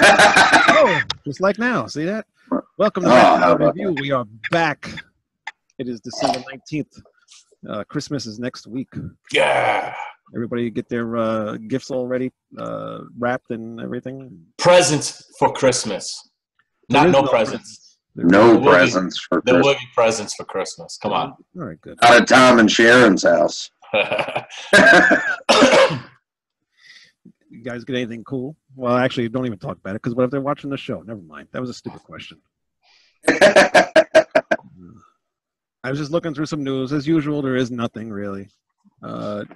Oh, just like now. See that? Welcome to Back to the Review. We are back. It is December 19th. Christmas is next week. Yeah. Everybody get their gifts already wrapped and everything. Presents for Christmas. No presents. No presents for Christmas. There will be presents for Christmas. Come on. All right, good. Out of Tom and Sharon's house. You guys get anything cool? Well, actually, don't even talk about it, because what if they're watching the show? Never mind. That was a stupid question. I was just looking through some news. As usual, there is nothing really.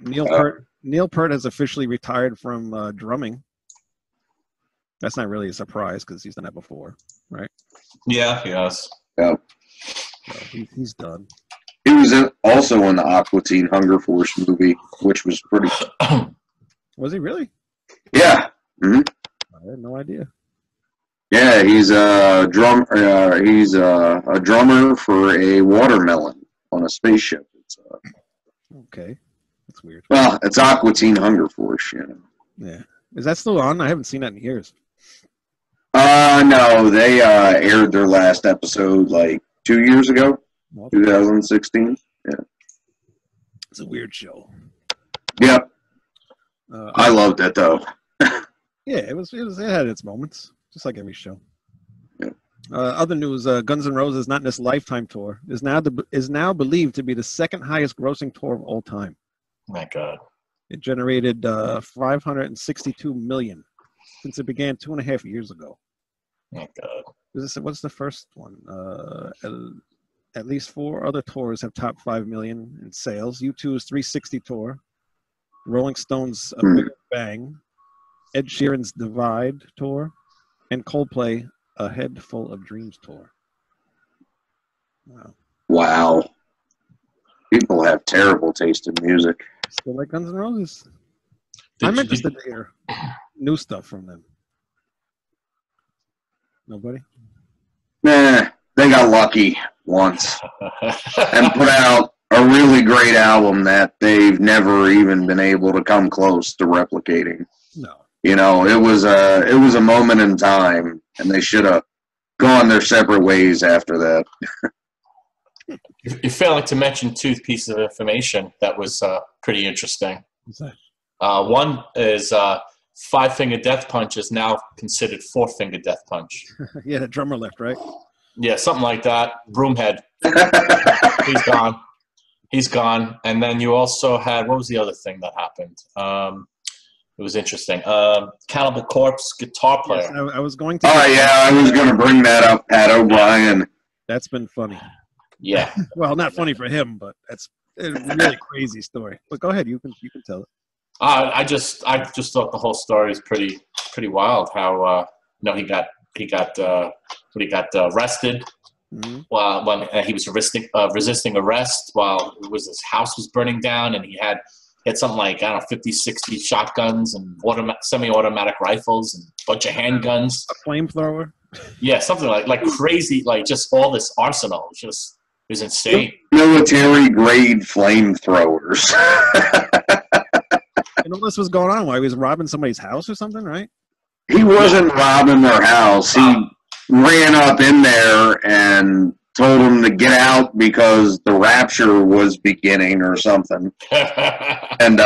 Neil Peart has officially retired from drumming. That's not really a surprise because he's done that before, right? Yeah, he has. Yeah. So he's done. He was also in the Aqua Teen Hunger Force movie, which was pretty. Was he really? Yeah. Mm-hmm. I had no idea. Yeah, he's a drummer for a watermelon on a spaceship. Okay, that's weird. Well, it's Aqua Teen Hunger Force, you know. Yeah, is that still on? I haven't seen that in years. No, they aired their last episode like 2 years ago, 2016. Yeah, it's a weird show. Yep. I loved it though. Yeah, it had its moments, just like every show. Yeah. Other news: Guns N' Roses' Not in This Lifetime tour is now believed to be the second highest grossing tour of all time. My God! It generated $562 million since it began 2.5 years ago. My God! What's the first one? At least 4 other tours have topped 5 million in sales. U2's 360 tour, Rolling Stones' A Big Bang, Ed Sheeran's Divide tour, and Coldplay A Head Full of Dreams tour. Wow. People have terrible taste in music. Still like Guns N' Roses. I'm interested to hear new stuff from them. Nobody? Nah, they got lucky once and put out a really great album that they've never even been able to come close to replicating. No. You know, it was a moment in time, and they should have gone their separate ways after that. You're failing to mention 2 pieces of information that was pretty interesting. What's that? One is Five Finger Death Punch is now considered Four Finger Death Punch. Yeah, the drummer left, right? Yeah, something like that. Broomhead. He's gone. He's gone. And then you also had, what was the other thing that happened? It was interesting. Cannibal Corpse guitar player. Yes, I was going to. Oh, yeah, I was going to bring that up, Pat O'Brien. That's been funny. Yeah. Well, not funny for him, but that's a really crazy story. But go ahead, you can tell it. I just thought the whole story is pretty wild. How he got arrested when he was resisting arrest while his house was burning down, and he had something like 50, 60 shotguns and semi-automatic rifles and a bunch of handguns. A flamethrower. Yeah, something like crazy, like just all this arsenal. It was insane. Military grade flamethrowers. And all this was going on while he was robbing somebody's house or something, right? He wasn't robbing their house. He ran up in there and told them to get out because the rapture was beginning or something. And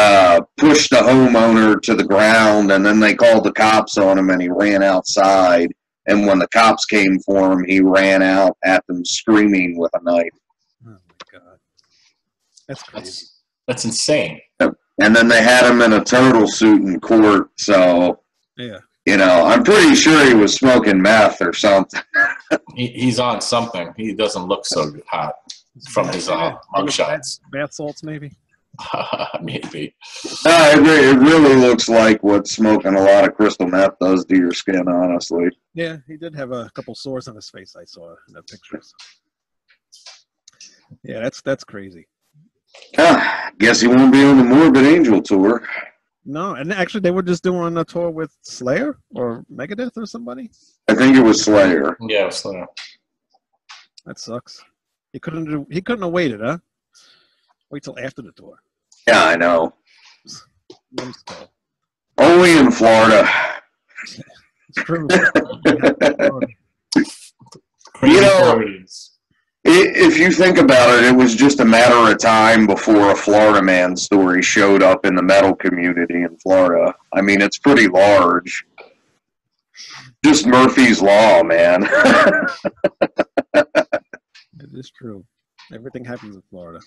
pushed the homeowner to the ground, and then they called the cops on him, and he ran outside. And when the cops came for him, he ran out at them screaming with a knife. Oh, my God. That's crazy. That's insane. And then they had him in a turtle suit in court, so, yeah. You know, I'm pretty sure he was smoking meth or something. He's on something. He doesn't look so hot from his mugshots. Bath salts, maybe? Maybe. It really looks like what smoking a lot of crystal meth does to your skin, honestly. Yeah, he did have a couple sores on his face I saw in the pictures. Yeah, that's crazy. Guess he won't be on the Morbid Angel tour. No, and actually they were just doing a tour with Slayer or Megadeth or somebody. I think it was Slayer. Yeah, it was Slayer. That sucks. He couldn't have waited, huh? Wait till after the tour. Yeah, I know. Only in Florida. true. Crazy Floridians. If you think about it, it was just a matter of time before a Florida man story showed up in the metal community in Florida. I mean, it's pretty large. Just Murphy's Law, man. It is true. Everything happens in Florida.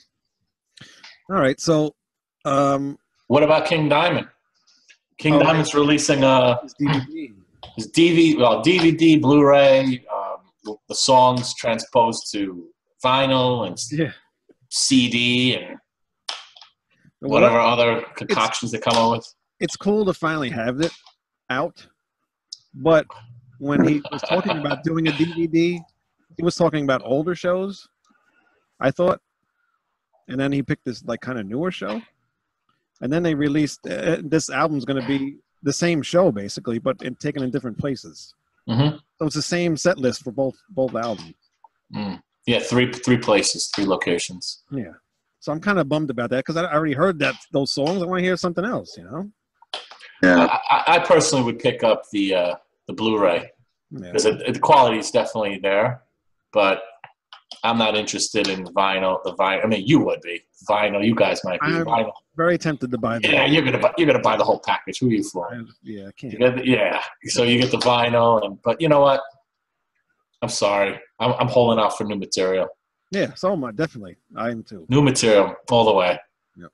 All right, so what about King Diamond? King Diamond's releasing his DVD, Blu-ray, the songs transposed to vinyl and CD and whatever other concoctions they come up with. It's cool to finally have it out, but when he was talking about doing a DVD, he was talking about older shows, I thought, and then he picked this like kind of newer show, and then they released this album's going to be the same show basically, but taken in different places. Mm-hmm. So it's the same set list for both albums. Yeah, three places, 3 locations. Yeah, so I'm kind of bummed about that because I already heard those songs. I want to hear something else, you know. Yeah, I personally would pick up the Blu-ray because the quality is definitely there, but I'm not interested in vinyl. I mean, you would be vinyl. You guys might be vinyl. Very tempted to buy that. Yeah, you're gonna buy the whole package. Who are you for? I can't. So you get the vinyl, but you know what? I'm sorry. I'm holding out for new material. Yeah, so am I. Definitely, I am too. New material all the way. Yep.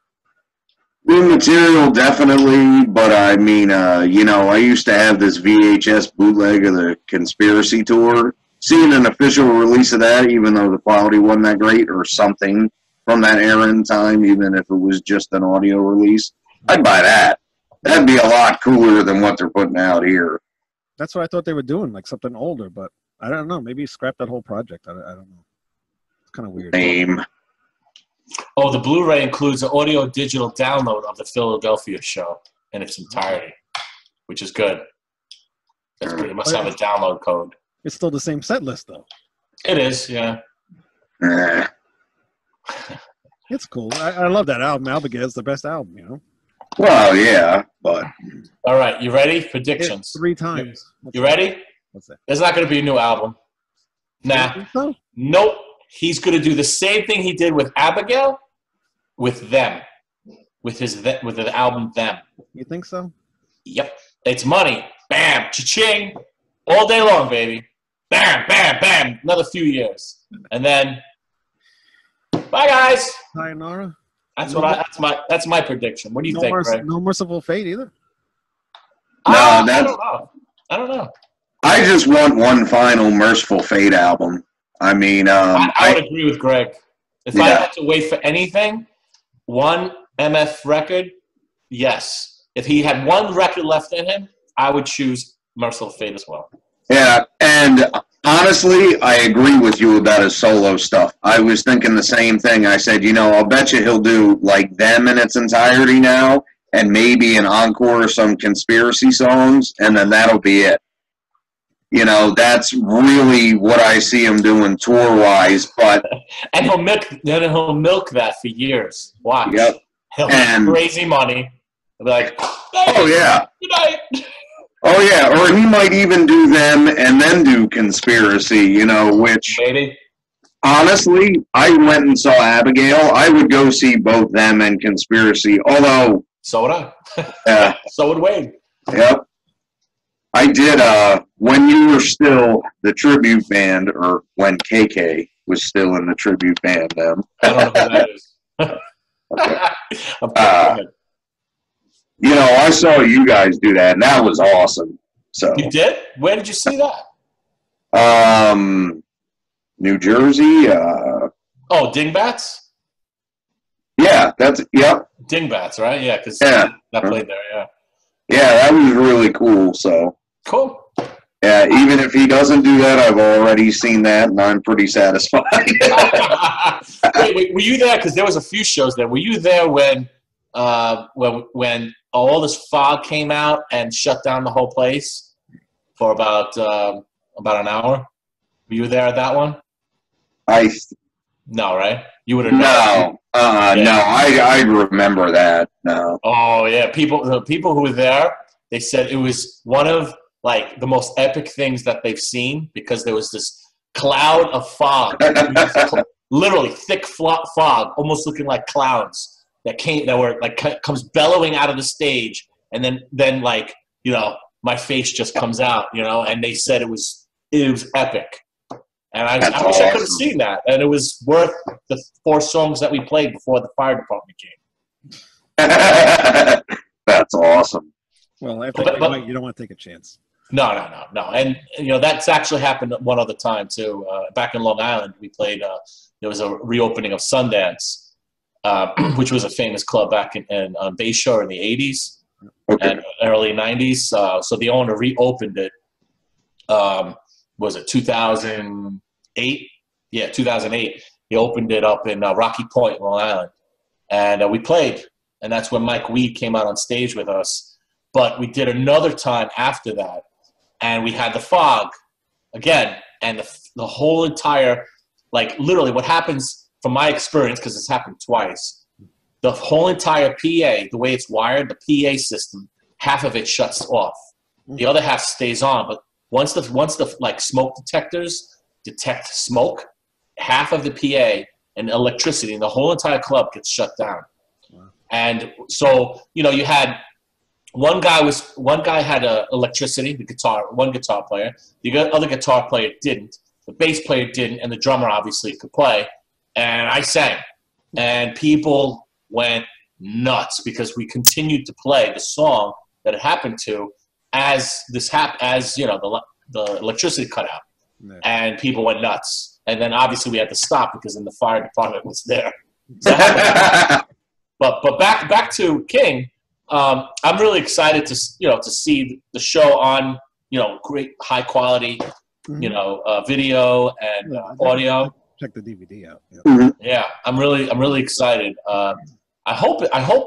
New material, definitely. But I mean, I used to have this VHS bootleg of the Conspiracy Tour. Seeing an official release of that, even though the quality wasn't that great, or something from that era in time, even if it was just an audio release, I'd buy that. That'd be a lot cooler than what they're putting out here. That's what I thought they were doing, like something older, but I don't know. Maybe scrap that whole project. I don't know. It's kind of weird. Name. Oh, the Blu-ray includes an audio-digital download of the Philadelphia show in its entirety, which is good. That's good. It must have a download code. It's still the same set list, though. It is, yeah. It's cool. I love that album. Abigail's the best album, you know? Well, yeah, but... All right, you ready? Predictions. 3 times. You ready? What's that? There's not going to be a new album. Nah. So? Nope. He's going to do the same thing he did with Abigail with them. With the album Them. You think so? Yep. It's money. Bam. Cha-ching. All day long, baby. Bam, bam, bam. Another few years. And then, bye, guys. Sayonara? That's my prediction. What do you think, Greg? No Merciful Fate either? No, I don't know. I just want one final Merciful Fate album. I mean, I would agree with Greg. If I had to wait for anything, one MF record, yes. If he had one record left in him, I would choose Merciful Fate as well. Yeah, and honestly, I agree with you about his solo stuff. I was thinking the same thing. I said, I'll bet you he'll do like Them in its entirety now, and maybe an encore of some Conspiracy songs, and then that'll be it. That's really what I see him doing tour-wise. But and he'll milk that for years. Watch. Yep. He'll have crazy money. He'll be like, oh yeah, good night. Oh yeah, or he might even do Them and then do Conspiracy. Which maybe. Honestly, I went and saw Abigail. I would go see both Them and Conspiracy. Although so would I. So would Wade. Yep. I did, when you were still the tribute band, or when KK was still in the tribute band, Them. I don't know who that is. I saw you guys do that, and that was awesome. So you did? Where did you see that? New Jersey. Oh, Dingbats? Yeah, yep. Dingbats, right? Yeah, because I played there, yeah. Yeah, that was really cool, so. Cool. Yeah, even if he doesn't do that, I've already seen that, and I'm pretty satisfied. Wait, were you there? Because there was a few shows there. Were you there when all this fog came out and shut down the whole place for about an hour? Were you there at that one? No, right? You would have known. No, I remember that. No. Oh yeah, the people who were there, they said it was one of like the most epic things that they've seen, because there was this cloud of fog, literally thick fog, almost looking like clouds that were like comes bellowing out of the stage, and then like, you know, my face just comes out, you know, and they said it was epic. And I wish I could have seen that, and it was worth the 4 songs that we played before the fire department came. That's awesome. Well, after but you don't want to take a chance. No. And, you know, that's actually happened one other time, too. Back in Long Island, we played, there was a reopening of Sundance, which was a famous club back in Bayshore in the 80s and early 90s. So the owner reopened it. Was it 2008? Yeah, 2008. He opened it up in Rocky Point, Long Island. And we played. And that's when Mike Weed came out on stage with us. But we did another time after that. And we had the fog again. And the whole entire, like literally what happens from my experience, because it's happened twice, the whole entire PA, the way it's wired, the PA system, half of it shuts off. The other half stays on. But once the like smoke detectors detect smoke, half of the PA and electricity and the whole entire club gets shut down. Wow. And so, you know, you had one guy had electricity, one guitar player. The other guitar player didn't. The bass player didn't, and the drummer obviously could play. And I sang, and people went nuts because we continued to play the song that it happened to as you know, the electricity cut out, and people went nuts. And then obviously we had to stop because then the fire department was there. So but back to King. I'm really excited to see the show on, you know, great high quality, you know, video and audio. Check the DVD out. Yeah, yeah, I'm really excited. I hope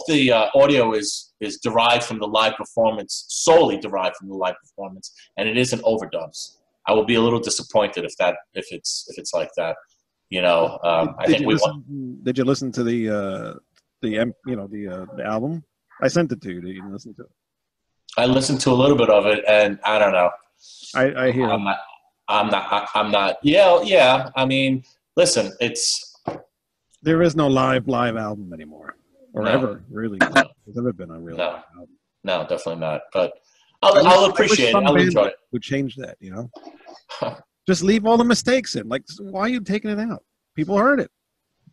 the audio is derived from the live performance, solely derived from the live performance, and it isn't overdubs. I will be a little disappointed if it's like that. You know, Did you listen to the album? I sent it to you. Did you listen to it? I listened to a little bit of it, and I don't know. I hear. I'm not. Yeah. I mean, listen, there is no live album anymore. Or ever, really. There's never been a real album. No, definitely not. But I'll appreciate it. I'll enjoy it. Would change that, you know? Just leave all the mistakes in. Like, why are you taking it out? People heard it.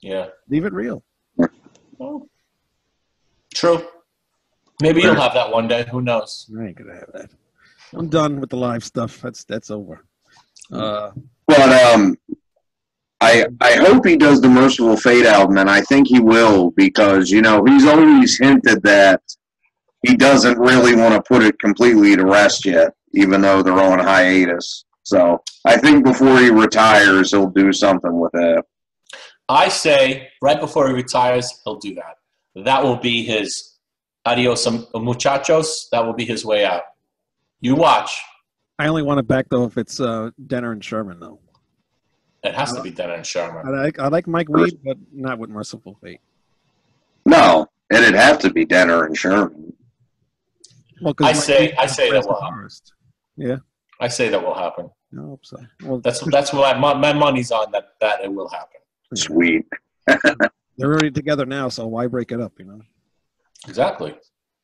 Yeah. Leave it real. Well, true. Maybe you'll have that one day. Who knows? I ain't going to have that. I'm done with the live stuff. That's over. I hope he does the Merciful Fate album, and I think he will, because, you know, he's always hinted that he doesn't really want to put it completely to rest yet, even though they're on hiatus. So I think before he retires, he'll do something with it. I say right before he retires, he'll do that. That will be his adios muchachos. That will be his way out. You watch. I only want it back, though, if it's Denner and Sherman, though. It has to be Denner and Sherman. I like Mike Weed, but not with Merciful Fate. No, it'd have to be Denner and Sherman. Well, I say that will happen. Yeah. I say that will happen. I hope so. Well, that's what my money's on, that it will happen. Sweet. They're already together now, so why break it up, you know? Exactly.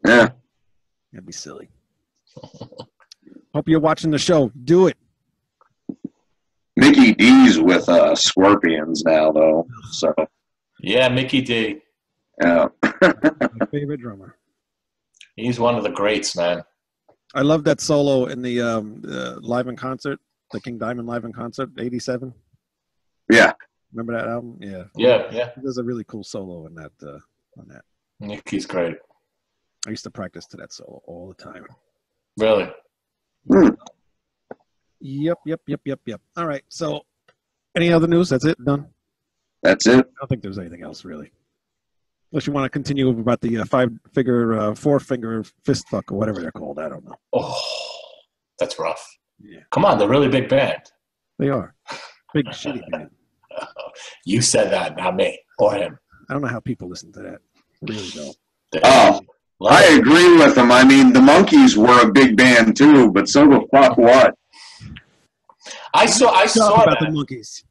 Yeah. That'd be silly. Hope you're watching the show. Do it. Mickey D's with Scorpions now, though. So. Yeah, Mickey D. Yeah. My favorite drummer. He's one of the greats, man. I love that solo in the live in concert, the King Diamond live in concert, '87. Yeah. Remember that album? Yeah. Yeah. There's a really cool solo in that. On that. Mickey's great. I used to practice to that solo all the time. Really? Mm. Yep. All right. So, any other news? That's it? Done? That's it. I don't think there's anything else, really. Unless you want to continue about the four-finger fist fuck or whatever they're called. I don't know. Oh, that's rough. Yeah. Come on, they're a really big band. They are. Big, shitty band. You said that, not me or him. I don't know how people listen to that. I really don't. I agree with him. I mean, the Monkees were a big band too, but so the fuck what? I saw about that. the Monkees.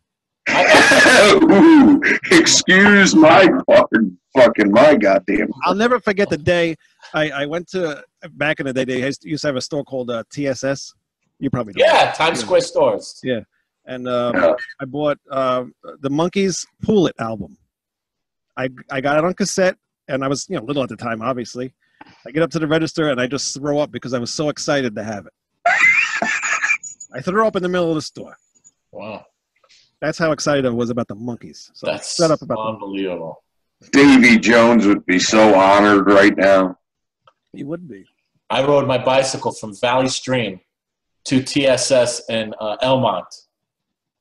Ooh, excuse my fucking my goddamn. I'll never forget the day I went to, back in the day, they used to have a store called TSS. You probably don't. Yeah, Times Square stores. Yeah. And I bought the Monkees Pull It album. I got it on cassette, and I was little at the time, obviously. I get up to the register, and I just throw up because I was so excited to have it. I threw up in the middle of the store. Wow. That's how excited I was about the Monkees. So that's shut up about unbelievable. Davy Jones would be so honored right now. He would be. I rode my bicycle from Valley Stream to TSS in Elmont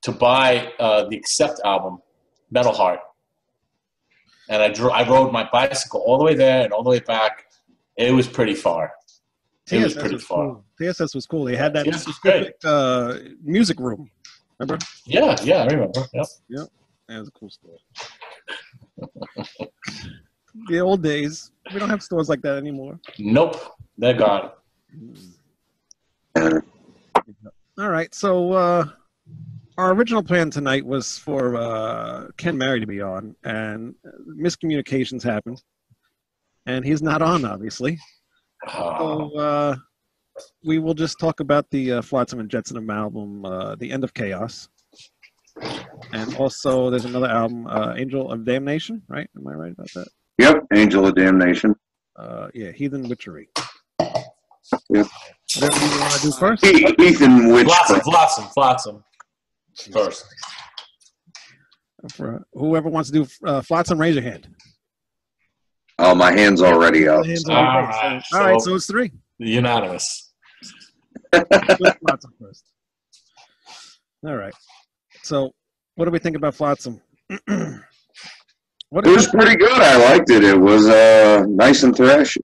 to buy the Accept album, Metal Heart. And I rode my bicycle all the way there and all the way back. It was pretty far. It was pretty far. Cool. TSS was cool. They had that specific music room. Remember? Yeah, I remember. Yep. That was a cool store. The old days. We don't have stores like that anymore. Nope. They're gone. All right. So our original plan tonight was for Ken Mary to be on, and miscommunications happened. And he's not on, obviously. So we will just talk about the Flotsam and Jetsam album, The End of Chaos. And also there's another album, Angel of Damnation, right? Am I right about that? Yep, Angel of Damnation. Heathen Witchery. Yep. What do you want to do first? Heathen Witchery. Flotsam. First. For whoever wants to do Flotsam, raise your hand. Oh, my hand's already up. All right, so it's 3. Unanimous. Flotsam first. All right. So, what do we think about Flotsam? It was pretty good. I liked it. It was nice and thrashy.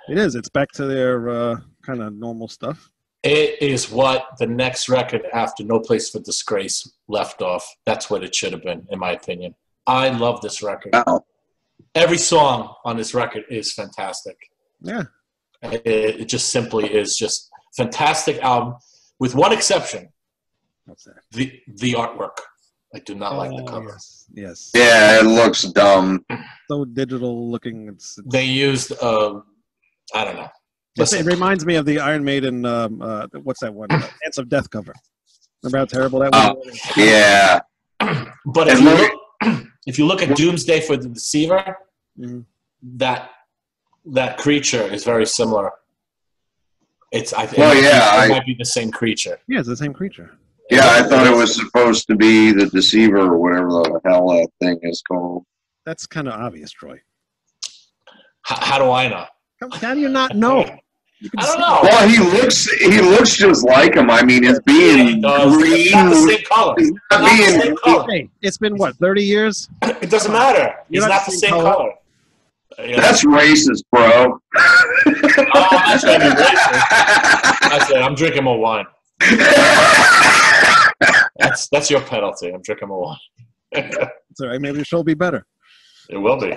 It is. It's back to their kind of normal stuff. It is what the next record after No Place for Disgrace left off. That's what it should have been, in my opinion. I love this record. Wow. Every song on this record is fantastic. Yeah. It just simply is just fantastic album, with one exception. What's that? The artwork. I do not like the cover. Yes. Yeah, it looks dumb. So digital looking. They used, I don't know. It reminds me of the Iron Maiden, what's that one? Dance of Death cover. Remember how terrible that was? Yeah. But if you look at Doomsday for the Deceiver, that creature is very similar. It might be the same creature. Yeah, it's the same creature. Yeah, I thought it was supposed to be the Deceiver or whatever the hell that thing is called. That's kind of obvious, Troy. How do I know? How do you not know? I don't know. Well, he looks just like him. I mean, it's being green. It's not the same color. It's not being, hey, it's been what, 30 years? It doesn't matter. It's not the same color. That's racist, bro. I'm not trying to be racist. I said I'm drinking more wine. That's your penalty. I'm drinking more wine. It's all right. Maybe the show will be better. It will be.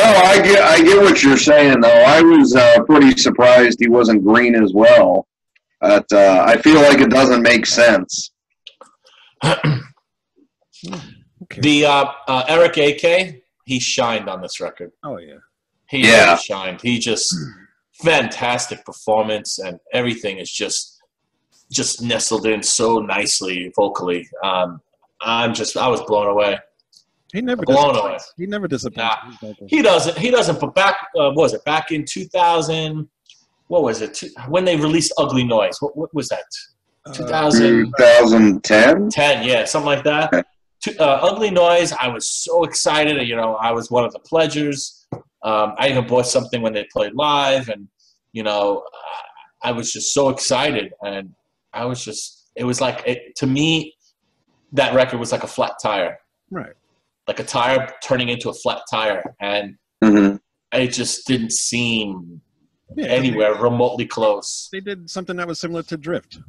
I get what you're saying, though. I was pretty surprised he wasn't green as well. But I feel like it doesn't make sense. Okay. The Eric A.K., he shined on this record. Oh, yeah. He really shined. He just fantastic performance, and everything is just nestled in so nicely vocally. I was blown away. He never blown away. He never disappoints. Nah, he doesn't. But back, what was it? Back in 2000, what was it? When they released Ugly Noise, what was that? 2010? 10, yeah, something like that. Ugly Noise, I was so excited. I was one of the pledgers. I even bought something when they played live, and I was just so excited, and it was like, to me, that record was like a flat tire. Right. Like a tire turning into a flat tire, and it just didn't seem anywhere remotely close. They did something that was similar to Drift.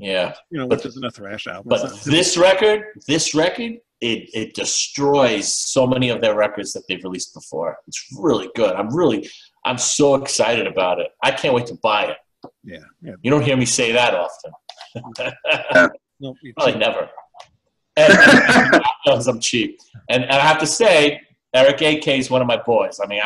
Yeah. Which isn't a thrash album. But this record, it destroys so many of their records that they've released before. It's really good. I'm so excited about it. I can't wait to buy it. Yeah. You don't hear me say that often. No, probably never. And because I'm cheap. And I have to say, Eric A.K. is one of my boys. I mean,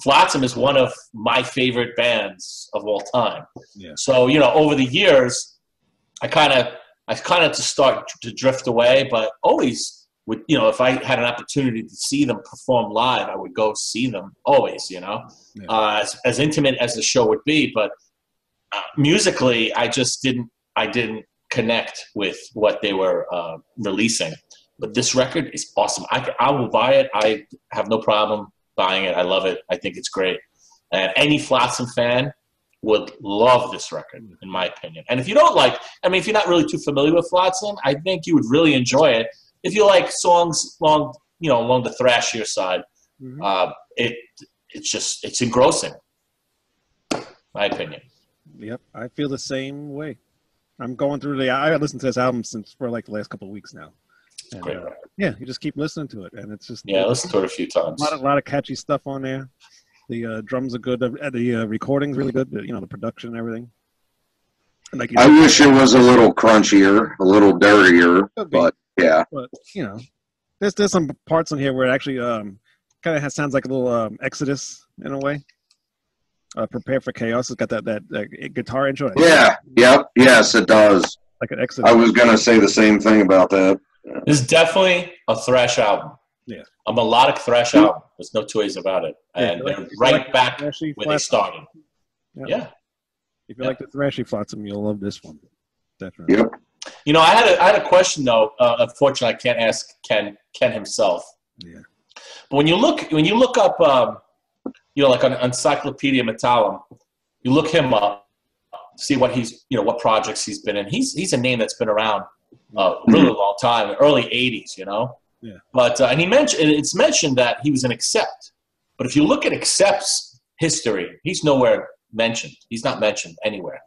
Flotsam is one of my favorite bands of all time. Yeah. So, over the years, I kind of to start to drift away, but always would, if I had an opportunity to see them perform live, I would go see them always, as intimate as the show would be. But musically, I didn't connect with what they were releasing. But this record is awesome. I will buy it. I have no problem buying it. I love it. I think it's great. And any Flotsam fan would love this record, in my opinion. And if you don't if you're not really too familiar with Flotsam, I think you would really enjoy it. If you like songs along the thrashier side, it's engrossing, my opinion. Yep, I feel the same way. I'm going through I listened to this album for the last couple of weeks now. And, great record. Yeah, you just keep listening to it, and it's just I listened to it a few times. A lot of catchy stuff on there. The drums are good. The recording's really good. The production and everything. And I wish it was a little crunchier, a little dirtier, but yeah. But there's some parts on here where it actually kind of sounds like a little Exodus in a way. Prepare for Chaos. It's got that guitar intro. Yeah. Yep. Yes, it does. Like an Exodus. I was gonna say the same thing about that. Yeah. This is definitely a thrash album. Yeah. A melodic thrash album. There's no two ways about it. And they're right back where they started. Yeah. If you like the thrashy Flotsam, you'll love this one. Definitely. Yep. I had a question though. Unfortunately, I can't ask Ken himself. Yeah. But when you look up, like on Encyclopedia Metallum, you look him up, see what what projects he's been in. He's a name that's been around really long time, early '80s. Yeah. But and it's mentioned that he was an Accept. But if you look at Accept's history, he's nowhere mentioned. He's not mentioned anywhere.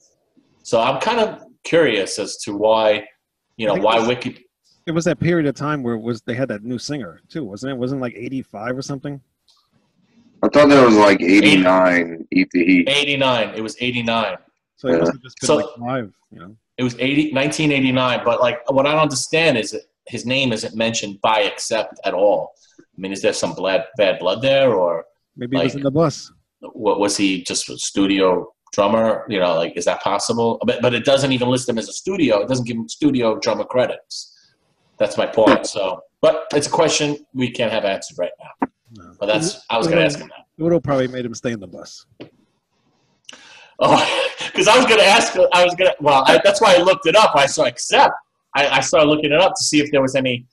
So I'm kind of curious as to why, why Wicked. It was that period of time where they had that new singer too, wasn't it? Wasn't it like 85 or something? I thought that was like 89. Eat the Heat. 89. It was 89. So it must have just been live, It was 1989. But what I don't understand is that his name isn't mentioned by Accept at all. I mean, is there some bad blood there, or maybe he was in the bus? What was he, just a studio drummer? Is that possible? But it doesn't even list him as a studio. It doesn't give him studio drummer credits. That's my point. So, but it's a question we can't have answered right now. No. But I was going to ask him that. Udo probably made him stay in the bus. Oh, because I was going to ask. That's why I looked it up. I saw Accept. I started looking it up to see if there was any,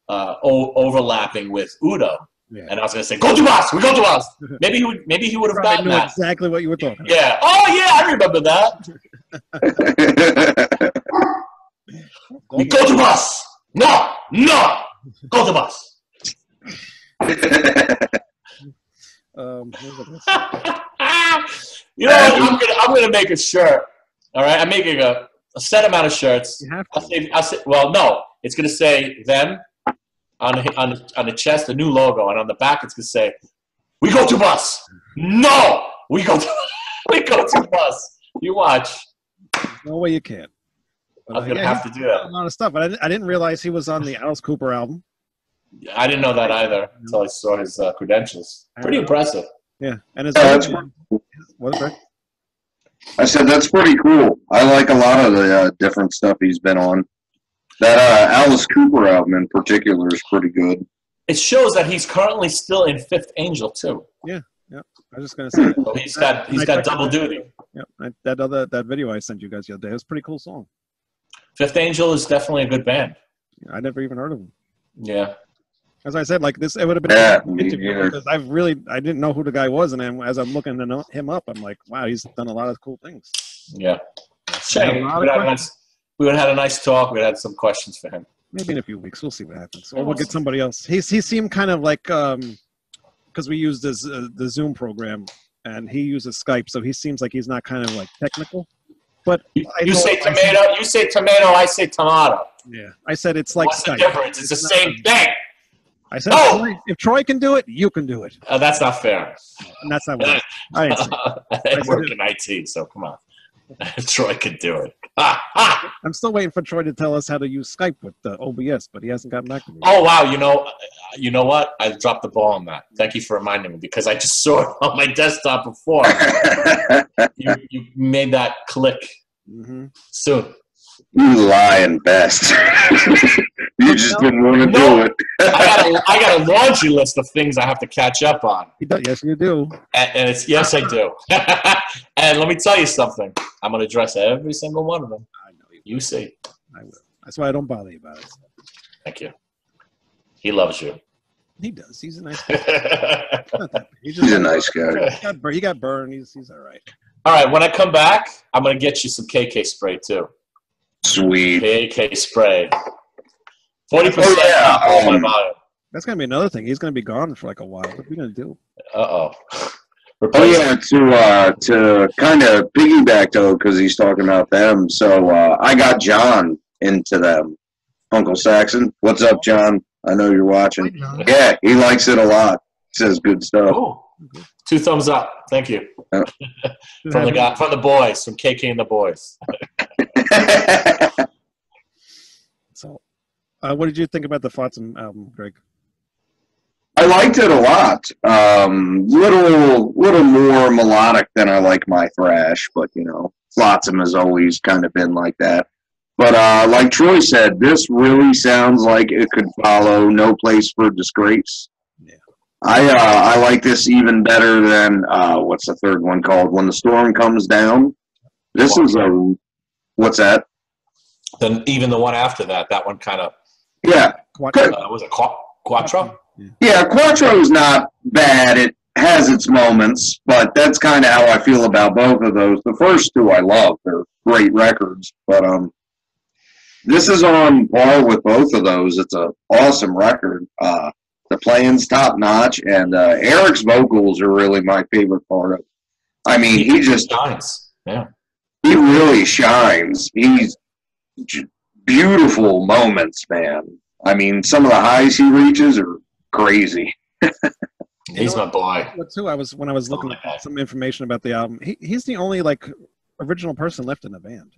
overlapping with Udo. Yeah. And I was going to say, go to us. We go to us. Maybe he would have gotten that. Exactly what you were talking about. Yeah. Oh yeah, I remember that. We go to us. No. Go to us. I'm gonna make a shirt. All right, I'm making a set amount of shirts. You have to. Well, no, it's gonna say them on the chest, a new logo, and on the back it's gonna say, "We go to bus." No, we go to bus. You watch. There's no way you can. I'm gonna have to do that. A lot of stuff, but I didn't realize he was on the Alice Cooper album. I didn't know that either until I saw his credentials. Pretty impressive. Yeah, and his what? I said that's pretty cool. I like a lot of the different stuff he's been on. That Alice Cooper album in particular is pretty good. It shows that he's currently still in Fifth Angel too. Yeah. I was just gonna say that. So he's got double duty. Yeah, that video I sent you guys the other day, it was a pretty cool song. Fifth Angel is definitely a good band. I never even heard of them. Yeah. As I said, this, it would have been an interview because I didn't know who the guy was, and then as I'm looking him up, I'm like, wow, he's done a lot of cool things. Yeah. Shame. We would have had a nice talk. We had some questions for him. Maybe in a few weeks. We'll see what happens. Or we'll get somebody else. He seemed kind of like, because we used the Zoom program, and he uses Skype, so he seems like he's not kind of like technical. But you say tomato, you say tomato, I say tomato. Yeah, I said it's like What's Skype. the difference? It's the same thing. I said, if Troy can do it, you can do it. That's not fair. And that's not what I didn't say. I work in IT, so come on. Troy can do it. I'm still waiting for Troy to tell us how to use Skype with the OBS, but he hasn't gotten back to me. Oh, wow. You know what? I dropped the ball on that. Thank you for reminding me, because I just saw it on my desktop before. you made that click soon. You lying best. You just didn't want to do it. I got a laundry list of things I have to catch up on. Yes, you do. And it's yes, I do. And let me tell you something. I'm going to address every single one of them. I know you see. I will. That's why I don't bother you about it. Thank you. He loves you. He does. He's a nice guy. He's a nice guy. He got burned. He's all right. All right. When I come back, I'm going to get you some KK spray too. Sweet. KK spray. 40% off my volume. That's going to be another thing. He's going to be gone for like a while. What are we going to do? Uh-oh. Oh, yeah, to kind of piggyback, though, because he's talking about them. So I got John into them. Uncle Saxon. What's up, John? I know you're watching. Yeah, he likes it a lot. Says good stuff. Oh, 2 thumbs up. Thank you. from the boys, from KK and the boys. So, what did you think about the Flotsam album, Greg? I liked it a lot. Little more melodic than I like my thrash, but Flotsam has always kind of been like that. But like Troy said, this really sounds like it could follow No Place for Disgrace. Yeah. I like this even better than what's the third one called? When the Storm Comes Down. This is what's that? Then even the one after that one kind of was it Quattro? Yeah, Quattro's not bad. It has its moments, but that's kind of how I feel about both of those. The first 2 I love. They're great records, but this is on par with both of those. It's an awesome record. The playing's top notch, and Eric's vocals are really my favorite part of it. I mean, he just shines. Yeah, he really shines. He's beautiful moments, man. I mean, some of the highs he reaches are crazy. He's my boy. Too, when I was looking at some information about the album, he's the only original person left in the band.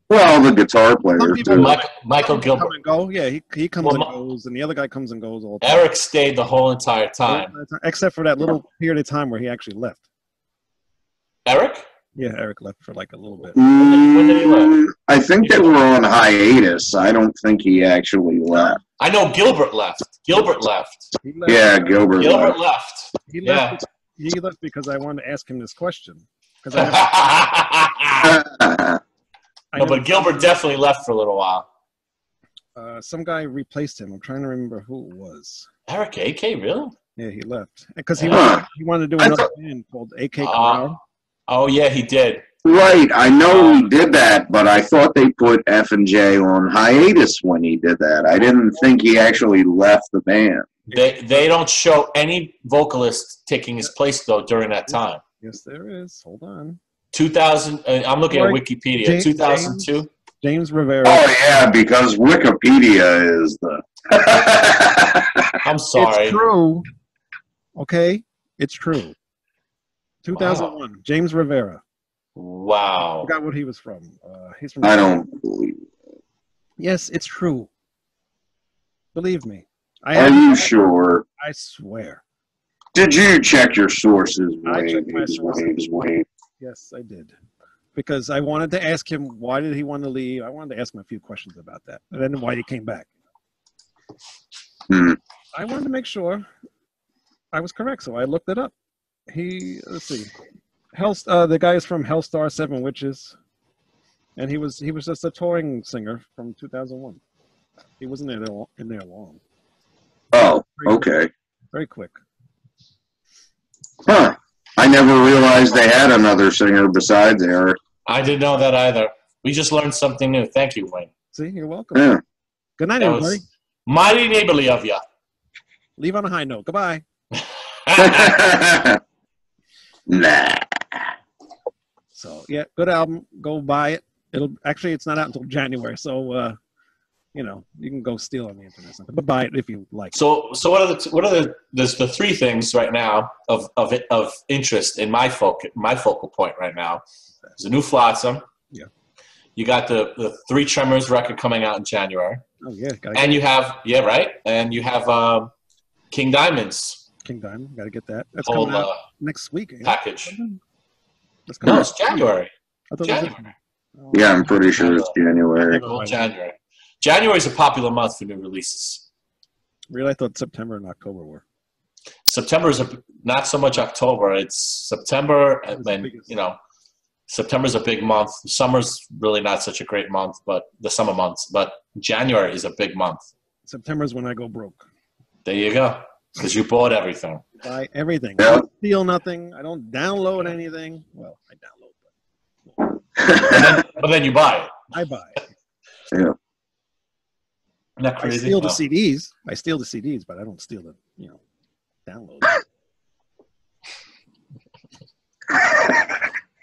Well, the guitar player too. Michael Gilbert. Come and go. Yeah, he comes and goes, and the other guy comes and goes all the time. Eric stayed the whole entire time, except for that little period of time where he actually left. Eric? Yeah, Eric left for like a little bit. When did he leave? I think they were on hiatus. I don't think he actually left. I know Gilbert left. Gilbert left. Yeah, Gilbert left. He left because I wanted to ask him this question. But Gilbert definitely left for a little while. Some guy replaced him. I'm trying to remember who it was. Eric A.K., really? Yeah, he left. Because he wanted to do another band called A.K. Oh, yeah, he did. Right, I know he did that, but I thought they put F and J on hiatus when he did that. I didn't think he actually left the band. They don't show any vocalist taking his place, though, during that time. Yes, there is. Hold on. 2000. I'm looking at Wikipedia. 2002. James Rivera. Oh yeah, because Wikipedia is the. I'm sorry. It's true. Okay, it's true. 2001. Wow. James Rivera. Wow. I forgot what he was from. He's from. I don't believe it. Yes, it's true. Believe me. Are you sure? I swear. Did you check your sources? I checked my sources. Yes, I did. Because I wanted to ask him why did he want to leave. I wanted to ask him a few questions about that. And then why he came back. I wanted to make sure I was correct, so I looked it up. Let's see. The guy is from Hellstar, 7 Witches. And he was just a touring singer from 2001. He wasn't in there long. Oh, okay. Very quick. Huh. I never realized they had another singer besides Eric. I didn't know that either. We just learned something new. Thank you, Wayne. See, you're welcome. Yeah. Good night, everybody. Mighty neighborly of you. Leave on a high note. Goodbye. Nah. So yeah, good album. Go buy it. It's not out until January, so you know, you can go steal on the internet, but buy it if you like. So there's the three things right now of interest in my focal point right now. There's a new Flotsam. Yeah. You got the Three Tremors record coming out in January. Oh yeah. And you have And you have King Diamond's. King Diamond, gotta get that. That's whole, coming out next week. Package. No, it's January. January. Yeah, I'm pretty sure it's January. January. January is a popular month for new releases. Really, I thought September and October were. September is not so much October. It's September, and then September's a big month. Summer's really not such a great month, but the summer months. But January is a big month. September's when I go broke. There you go, because you bought everything. Buy everything. Yep. I don't steal nothing. I don't download anything. Well, I download, but then you buy it. I buy it. Yeah. Isn't that crazy? I steal the CDs. I steal the CDs, but I don't steal the download.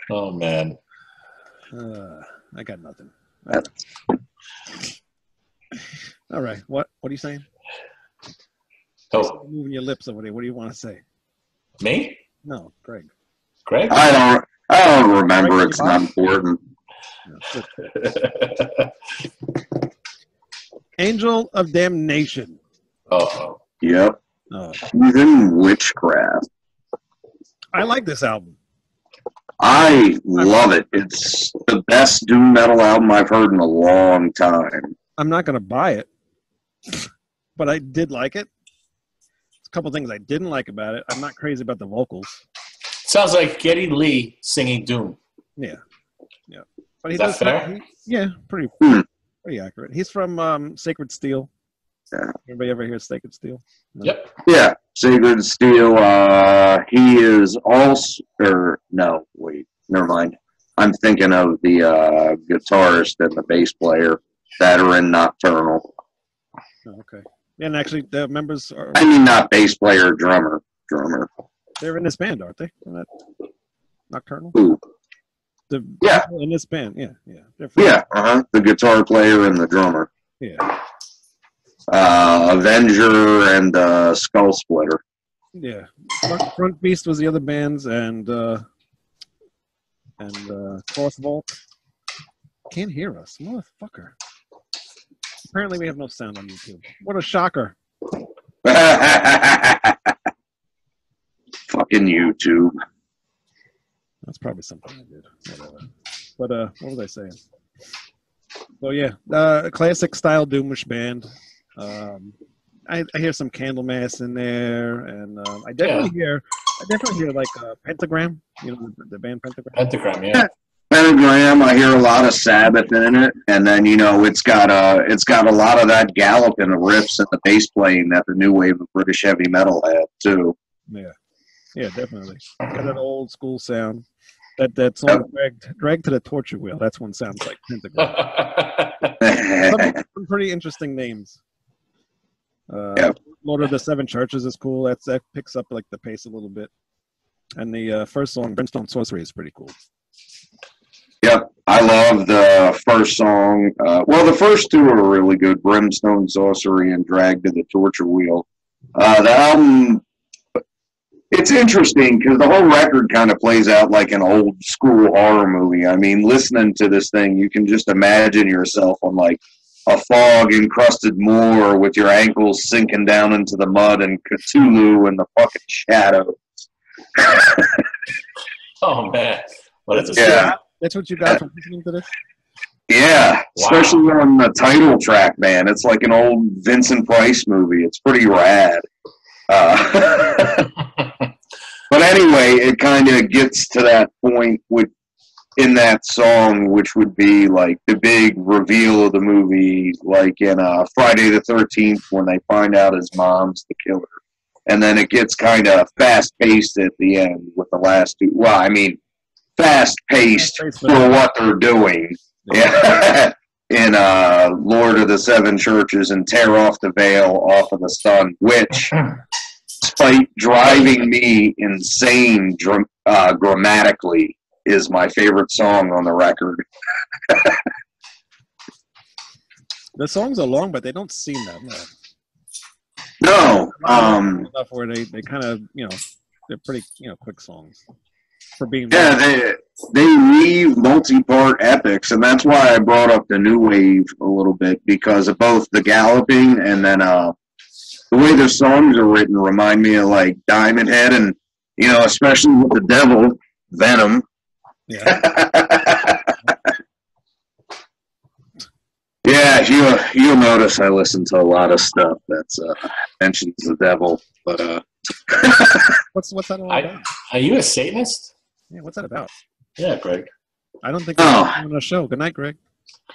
Oh man. I got nothing. All right. What are you saying? Oh, moving your lips over there. What do you want to say? Me? No, Greg. Greg? I don't remember. It's not important. Angel of Damnation. Oh. Yep. Heathen Witchcraft. I like this album. I love it. It's the best doom metal album I've heard in a long time. I'm not going to buy it, but I did like it. There's a couple things I didn't like about it. I'm not crazy about the vocals. Sounds like Geddy Lee singing doom. Yeah. But Is that fair? Pretty accurate. He's from Sacred Steel. Yeah. Anybody ever hear Sacred Steel? No? Yep. Yeah, Sacred Steel. He is also. No, wait, never mind. I'm thinking of the guitarist and the bass player that are in Nocturnal. Oh, okay. And actually, the members are. I mean, not bass player, drummer. They're in this band, aren't they? Nocturnal. Ooh. The people in this band, yeah. The guitar player and the drummer. Yeah. Avenger and Skull Splitter. Yeah. Front Beast was the other bands, and Cross Vault. Can't hear us, motherfucker. Apparently, we have no sound on YouTube. What a shocker! Fucking YouTube. That's probably something I did. Whatever. But what was I saying? So yeah, classic style doomish band. I hear some Candlemass in there, and I definitely hear like Pentagram. You know the band Pentagram. Pentagram, yeah. Pentagram. I hear a lot of Sabbath in it, and then it's got a lot of that gallop in the riffs and the bass playing that the new wave of British heavy metal had too. Yeah, definitely. Got that old school sound. That song dragged to the torture wheel. That's one sounds like Pentagram. some pretty interesting names. Lord of the Seven Churches is cool. That picks up like the pace a little bit. And the first song, Brimstone Sorcery, is pretty cool. Yep, I love the first song. The first two are really good, Brimstone Sorcery and Dragged to the Torture Wheel. The album, it's interesting because the whole record kind of plays out like an old school horror movie. I mean, listening to this thing, you can just imagine yourself on like a fog-encrusted moor with your ankles sinking down into the mud and Cthulhu in the fucking shadows. Oh, man. That's what you got from listening to this? Yeah, especially on the title track, man. It's like an old Vincent Price movie. It's pretty rad. But anyway, it kind of gets to that point in that song, which would be like the big reveal of the movie, like in Friday the 13th when they find out his mom's the killer. And then it gets kind of fast-paced at the end with the last two. Well, I mean, fast-paced for what they're doing. Yeah. In Lord of the Seven Churches and Tear Off the Veil Off of the Sun, which despite driving me insane grammatically, is my favorite song on the record. The songs are long, but they don't seem that long. No. Enough where they kind of, they're pretty, quick songs. For being they leave multi-part epics, and that's why I brought up the new wave a little bit, because of both the galloping and then the way the songs are written remind me of like Diamond Head, and especially with the devil Venom. Yeah. Yeah, you'll notice I listen to a lot of stuff that's mentions the devil, but what's that all about? Are you a Satanist? Yeah, what's that about? Yeah, Greg. I don't think we're on a show. Good night, Greg.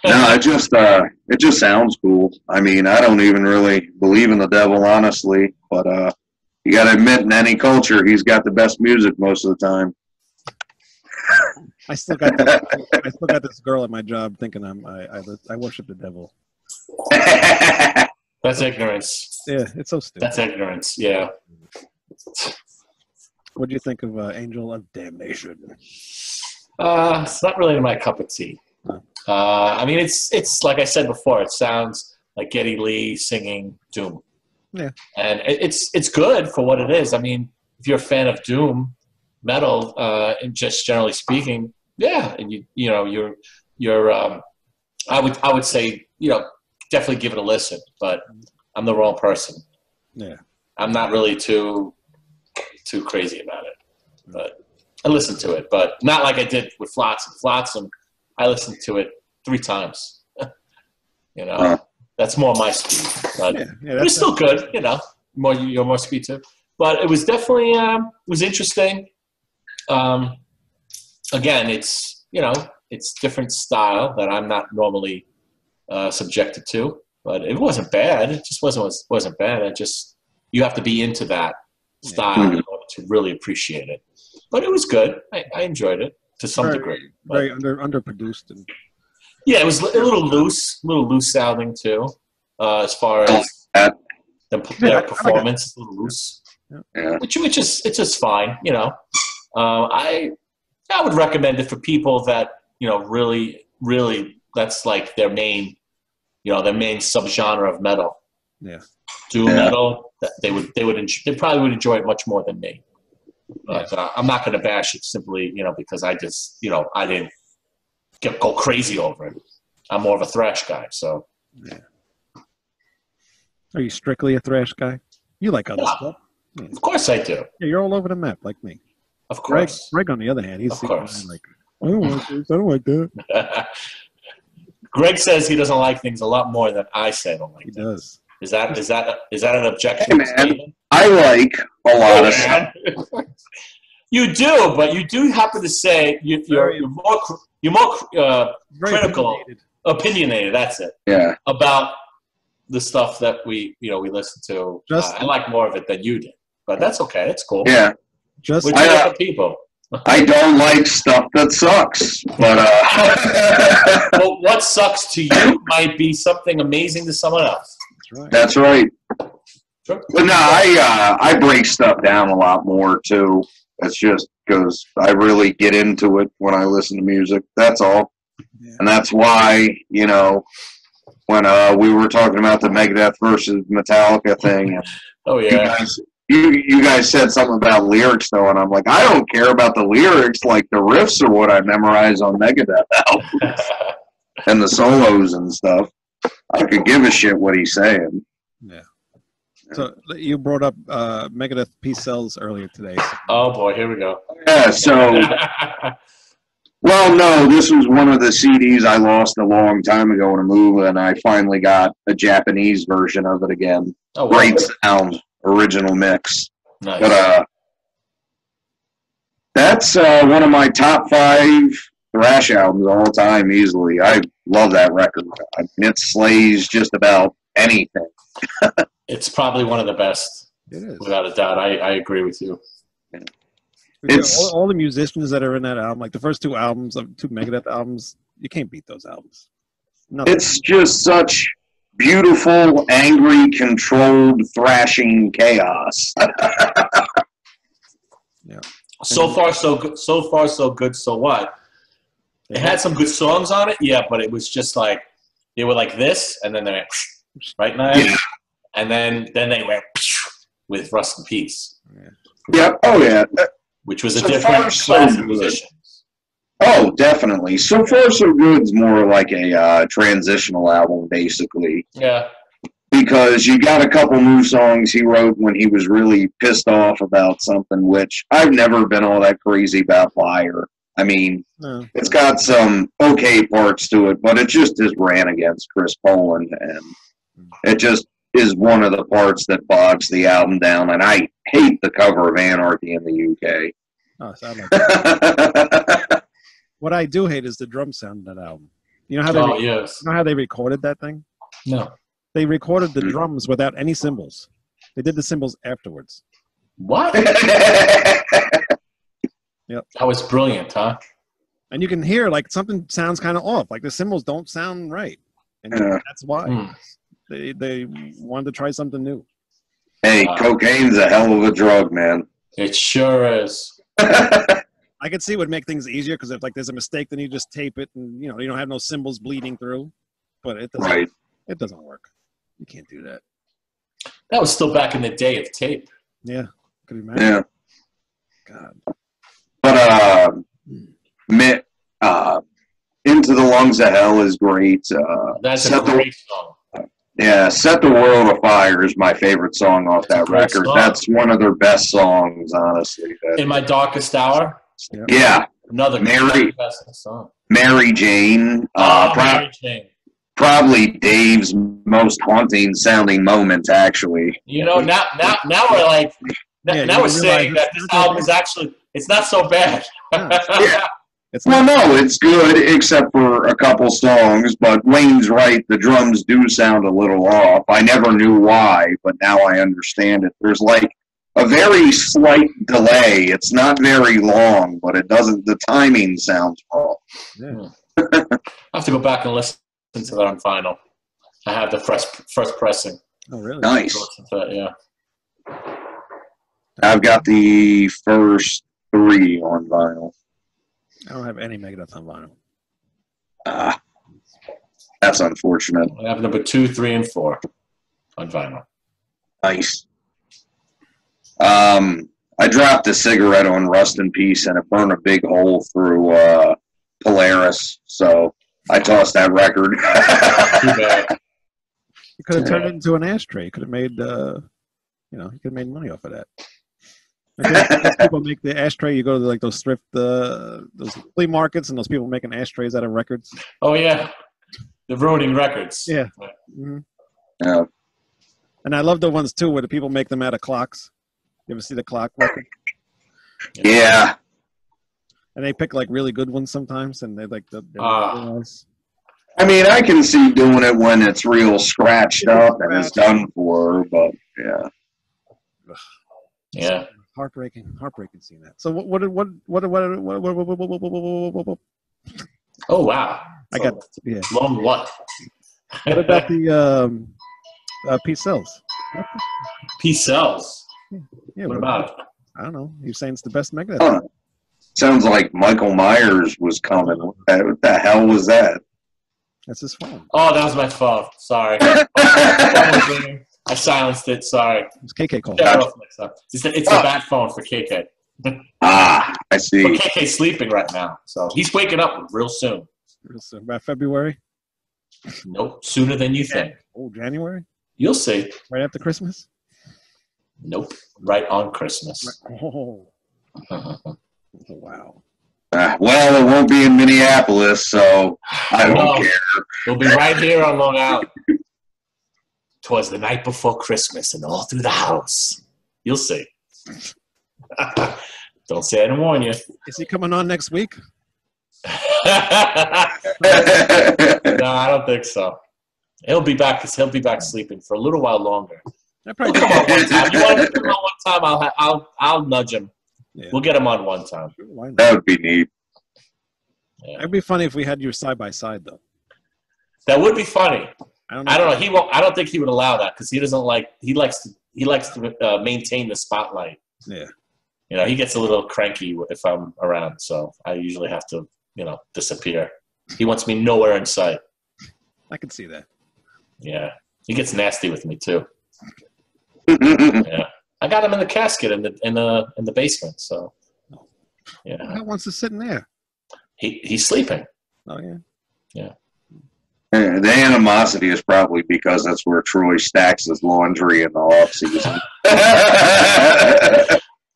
No, it just sounds cool. I mean, I don't even really believe in the devil, honestly, but you got to admit, in any culture, he's got the best music most of the time. I still got this girl at my job thinking I worship the devil. That's ignorance. Yeah, it's so stupid. That's ignorance. Yeah. What do you think of Angel of Damnation? It's not really my cup of tea. No. I mean, it's like I said before. It sounds like Geddy Lee singing Doom. Yeah. And it's good for what it is. I mean, if you're a fan of Doom metal, and just generally speaking, yeah, and you're I would say definitely give it a listen, but I'm the wrong person. Yeah. I'm not really too crazy about it, but I listened to it, but not like I did with Flotsam. Flotsam, I listened to it 3 times. That's more my speed, but it's still good. You're more speed too. But it was definitely was interesting. Again, it's different style that I'm not normally subjected to, but it wasn't bad. It just wasn't bad. You have to be into that style in order to really appreciate it. But it was good. I enjoyed it to some degree. Very underproduced. Yeah, it was a little loose sounding too, as far as their performance. A little loose, which it's just fine. I would recommend it for people that really that's like their main subgenre of metal. Yeah. Doom metal. They probably would enjoy it much more than me. But I'm not going to bash it simply, because I just, I didn't go crazy over it. I'm more of a thrash guy, so. Yeah. Are you strictly a thrash guy? You like other stuff? Yeah. Of course I do. Yeah, you're all over the map, like me. Of course. Greg on the other hand, he's like, I don't like this. I don't like that. Greg says he doesn't like things a lot more than I say I don't like. He does. Is that an objection? Hey, man, I like a lot of stuff. You do, but you do happen to say you're more critical, opinionated. That's it. Yeah. About the stuff that we listen to. I like more of it than you did, but that's okay. It's cool. Yeah. We're two different people. I don't like stuff that sucks, but well, what sucks to you might be something amazing to someone else. That's right. Sure. But no, I break stuff down a lot more too. It's just because I really get into it when I listen to music. That's all. Yeah. And that's why, when we were talking about the Megadeth versus Metallica thing. Oh, yeah. You guys said something about lyrics, though, and I'm like, I don't care about the lyrics. Like, the riffs are what I memorize on Megadeth albums. And the solos and stuff. I could give a shit what he's saying. Yeah. So you brought up Megadeth Peace Cells earlier today. Oh, boy, here we go. Yeah, so... Well, no, this was one of the CDs I lost a long time ago in a move, and I finally got a Japanese version of it again. Oh, wow. Great sound, original mix. Nice. But that's one of my top 5 thrash albums of all time, easily. I love that record. I mean, it slays just about anything. It's probably one of the best. It is. Without a doubt. I agree with you. It's all the musicians that are in that album, like the first 2 Megadeth albums, you can't beat those albums. Nothing. It's just such beautiful, angry, controlled, thrashing chaos. Yeah. So far, so good. So far, so good. So what? It had some good songs on it, yeah, but it was just like they were like this, and then they went right now, Yeah. and then they went with Rust in Peace. Yeah. Yeah. Oh yeah. Which was a So different far, so class of good. musicians. Oh, definitely. So Far So Good's more like a transitional album, basically. Yeah. Because you got a couple new songs he wrote when he was really pissed off about something, which I've never been all that crazy about Fire. I mean, it's got some okay parts to it, but it just is ran against Chris Poland, and it just is one of the parts that bogs the album down, and I hate the cover of Anarchy in the UK. Oh, so I like that. What I do hate is the drum sound in that album. You know how they you know how they recorded that thing? No. They recorded the drums without any cymbals. They did the cymbals afterwards. What? Yep. That was brilliant, huh? And you can hear like something sounds kind of off. Like the cymbals don't sound right. And that's why. They wanted to try something new. Hey, cocaine's a hell of a drug, man. It sure is. I could see it would make things easier because if like there's a mistake, then you just tape it, and you don't have no cymbals bleeding through. But it doesn't. Right. It doesn't work. You can't do that. That was still back in the day of tape. Yeah. Could you imagine? Yeah. God. But Into the Lungs of Hell is great. That's a great song. Yeah, Set the World Afire is my favorite song off that record. Song. That's one of their best songs, honestly. In My Darkest Hour? Yeah. Another Mary song. Mary Jane. Mary Jane. Probably Dave's most haunting sounding moment, actually. Now we're like, now we're saying that this album is actually, it's not so bad. Yeah. No, it's good, except for a couple songs, but Wayne's right, the drums do sound a little off. I never knew why, but now I understand it. There's like a very slight delay. It's not very long, but the timing sounds off. Yeah. I have to go back and listen to that on vinyl. I have the first pressing. Oh, really? Nice. Yeah. I've got the first 3 on vinyl. I don't have any Megadeth on vinyl. That's unfortunate. I have number 2, 3, and 4 on vinyl. Nice. I dropped a cigarette on Rust in Peace, and it burned a big hole through Polaris, so I tossed that record. Too bad. You could have turned it into an ashtray. You could have made, you could have made money off of that. Like people make the ashtray. You go to like those thrift, those flea markets, and those people making ashtrays out of records. Oh yeah, they're ruining records. Yeah. Mm-hmm. Yeah. And I love the ones too where the people make them out of clocks. You ever see the clock record? Yeah. And they pick like really good ones sometimes, and they like they're nice. I mean, I can see doing it when it's real scratched up and it's done for, but yeah. Yeah. Heartbreaking seeing that. So what? Oh wow! I got long what? What about the Peace Cells? Peace Cells. Yeah. What about it? I don't know. You're saying it's the best Megadeth. Sounds like Michael Myers was coming. What the hell was that? That's his phone. Oh, that was my phone. Sorry. I silenced it. Sorry. It's KK calling. It's the bat phone for KK. I see. But KK's sleeping right now, so he's waking up real soon. About February? Nope. Sooner than you think. Oh, January? You'll see. Right after Christmas? Nope. Right on Christmas. Oh. Wow. Well, it won't be in Minneapolis, so I don't care. We'll be right here on Long Island. 'Twas the night before Christmas and all through the house. You'll see. Don't say I didn't warn you. Is he coming on next week? No, I don't think so. He'll be back sleeping for a little while longer. I probably come on one time. You want to come on one time? I'll nudge him. Yeah. We'll get him on one time. That would be neat. Yeah. It'd be funny if we had you side by side, though. That would be funny. I don't know. He won't. I don't think he would allow that because he doesn't like. He likes to maintain the spotlight. Yeah. You know, he gets a little cranky if I'm around, so I usually have to, disappear. He wants me nowhere in sight. I can see that. Yeah, he gets nasty with me too. Yeah, I got him in the casket in the basement. So, yeah. Who wants to sit in there? He's sleeping. Oh yeah. Yeah. The animosity is probably because that's where Troy stacks his laundry in the off season.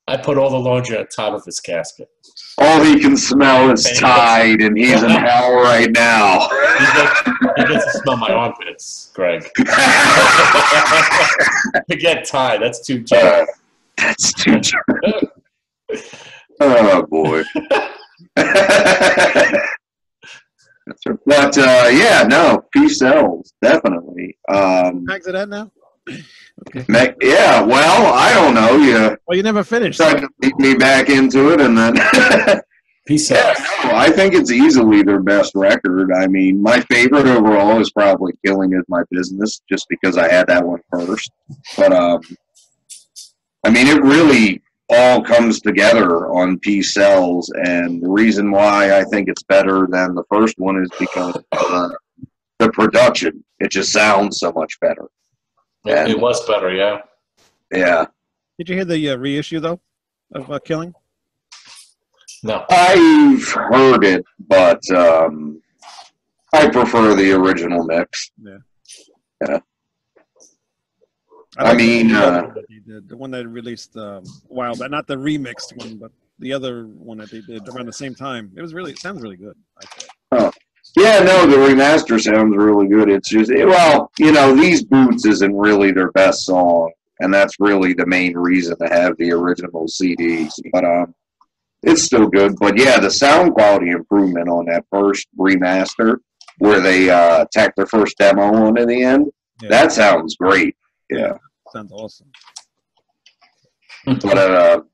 I put all the laundry on top of his casket. All he can smell is Tide, and he's in hell right now. He gets to smell my armpits, Greg. Forget Tide. That's too generous. That's too generous. Oh, boy. But, peace sells, definitely. Bags of that now? Okay. Yeah, well, I don't know. Well, you never finished. Tried to lead me back into it, and then... Peace out. No, I think it's easily their best record. I mean, my favorite overall is probably Killing Is My Business, just because I had that one first. But, it really all comes together on Peace Sells, and the reason why I think it's better than the first one is because the production. It just sounds so much better. It was better, yeah. Yeah. Did you hear the reissue, though, of Killing? No. I've heard it, but I prefer the original mix. Yeah. Yeah. The one that released a while back, not the remixed one, but the other one that they did around the same time. It sounds really good. Oh. Yeah, no, the remaster sounds really good. It's just, These Boots isn't really their best song, and that's really the main reason to have the original CDs. But it's still good. But yeah, the sound quality improvement on that first remaster, where they tacked their first demo on in the end, that sounds great. Yeah. Sounds awesome. But,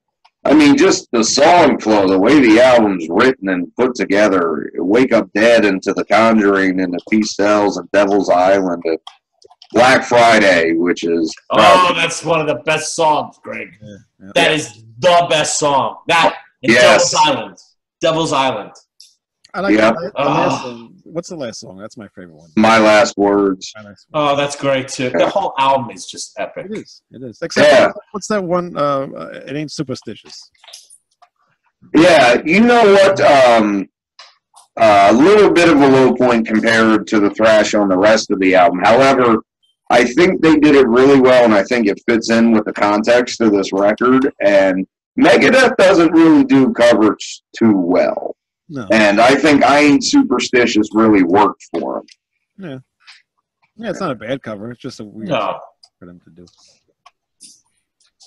just the song flow, the way the album's written and put together, Wake Up Dead into The Conjuring and The Peace Sells and Devil's Island and Black Friday, which is... that's one of the best songs, Greg. Yeah. That is the best song. That and Devil's Island. I like the last song. What's the last song? That's my favorite one. My Last Words. Oh, that's great, too. Yeah. The whole album is just epic. It is. Except what's that one? It Ain't Superstitious. Yeah, you know what? A little bit of a low point compared to the thrash on the rest of the album. However, I think they did it really well, and I think it fits in with the context of this record. And Megadeth doesn't really do covers too well. No. And I think I Ain't Superstitious really worked for him. Yeah. Yeah, it's not a bad cover. It's just a weird thing for them to do.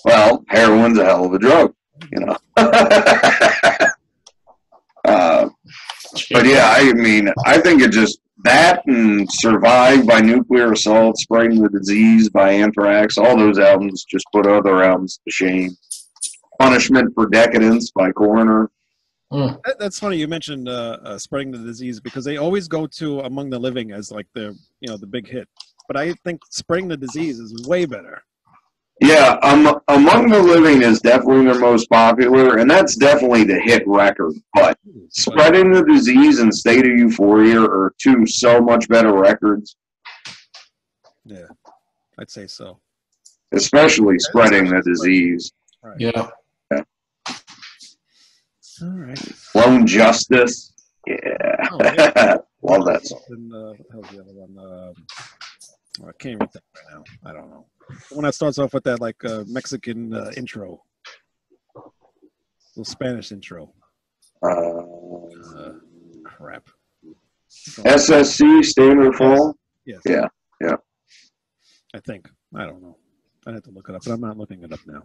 Well, heroin's a hell of a drug, But yeah, I think it just, that and Survive by Nuclear Assault, Spreading the Disease by Anthrax, all those albums just put other albums to shame. Punishment for Decadence by Coroner. That's funny you mentioned Spreading the Disease, because they always go to Among the Living as like the big hit, but I think Spreading the Disease is way better. Yeah, Among the Living is definitely their most popular, and that's definitely the hit record, but Spreading the Disease and State of Euphoria are two so much better records. Yeah, I'd say so. Especially Spreading the Disease. Right. Yeah. All right. Lone Justice. Yeah. Oh, yeah. Love that song. And, what the hell's the other one? I can't read that right now. I don't know. The one that starts off with that Mexican intro. Little Spanish intro. Crap. SSC, Stand or Fall? Yes. Yeah. I think. I don't know. I'd have to look it up, but I'm not looking it up now.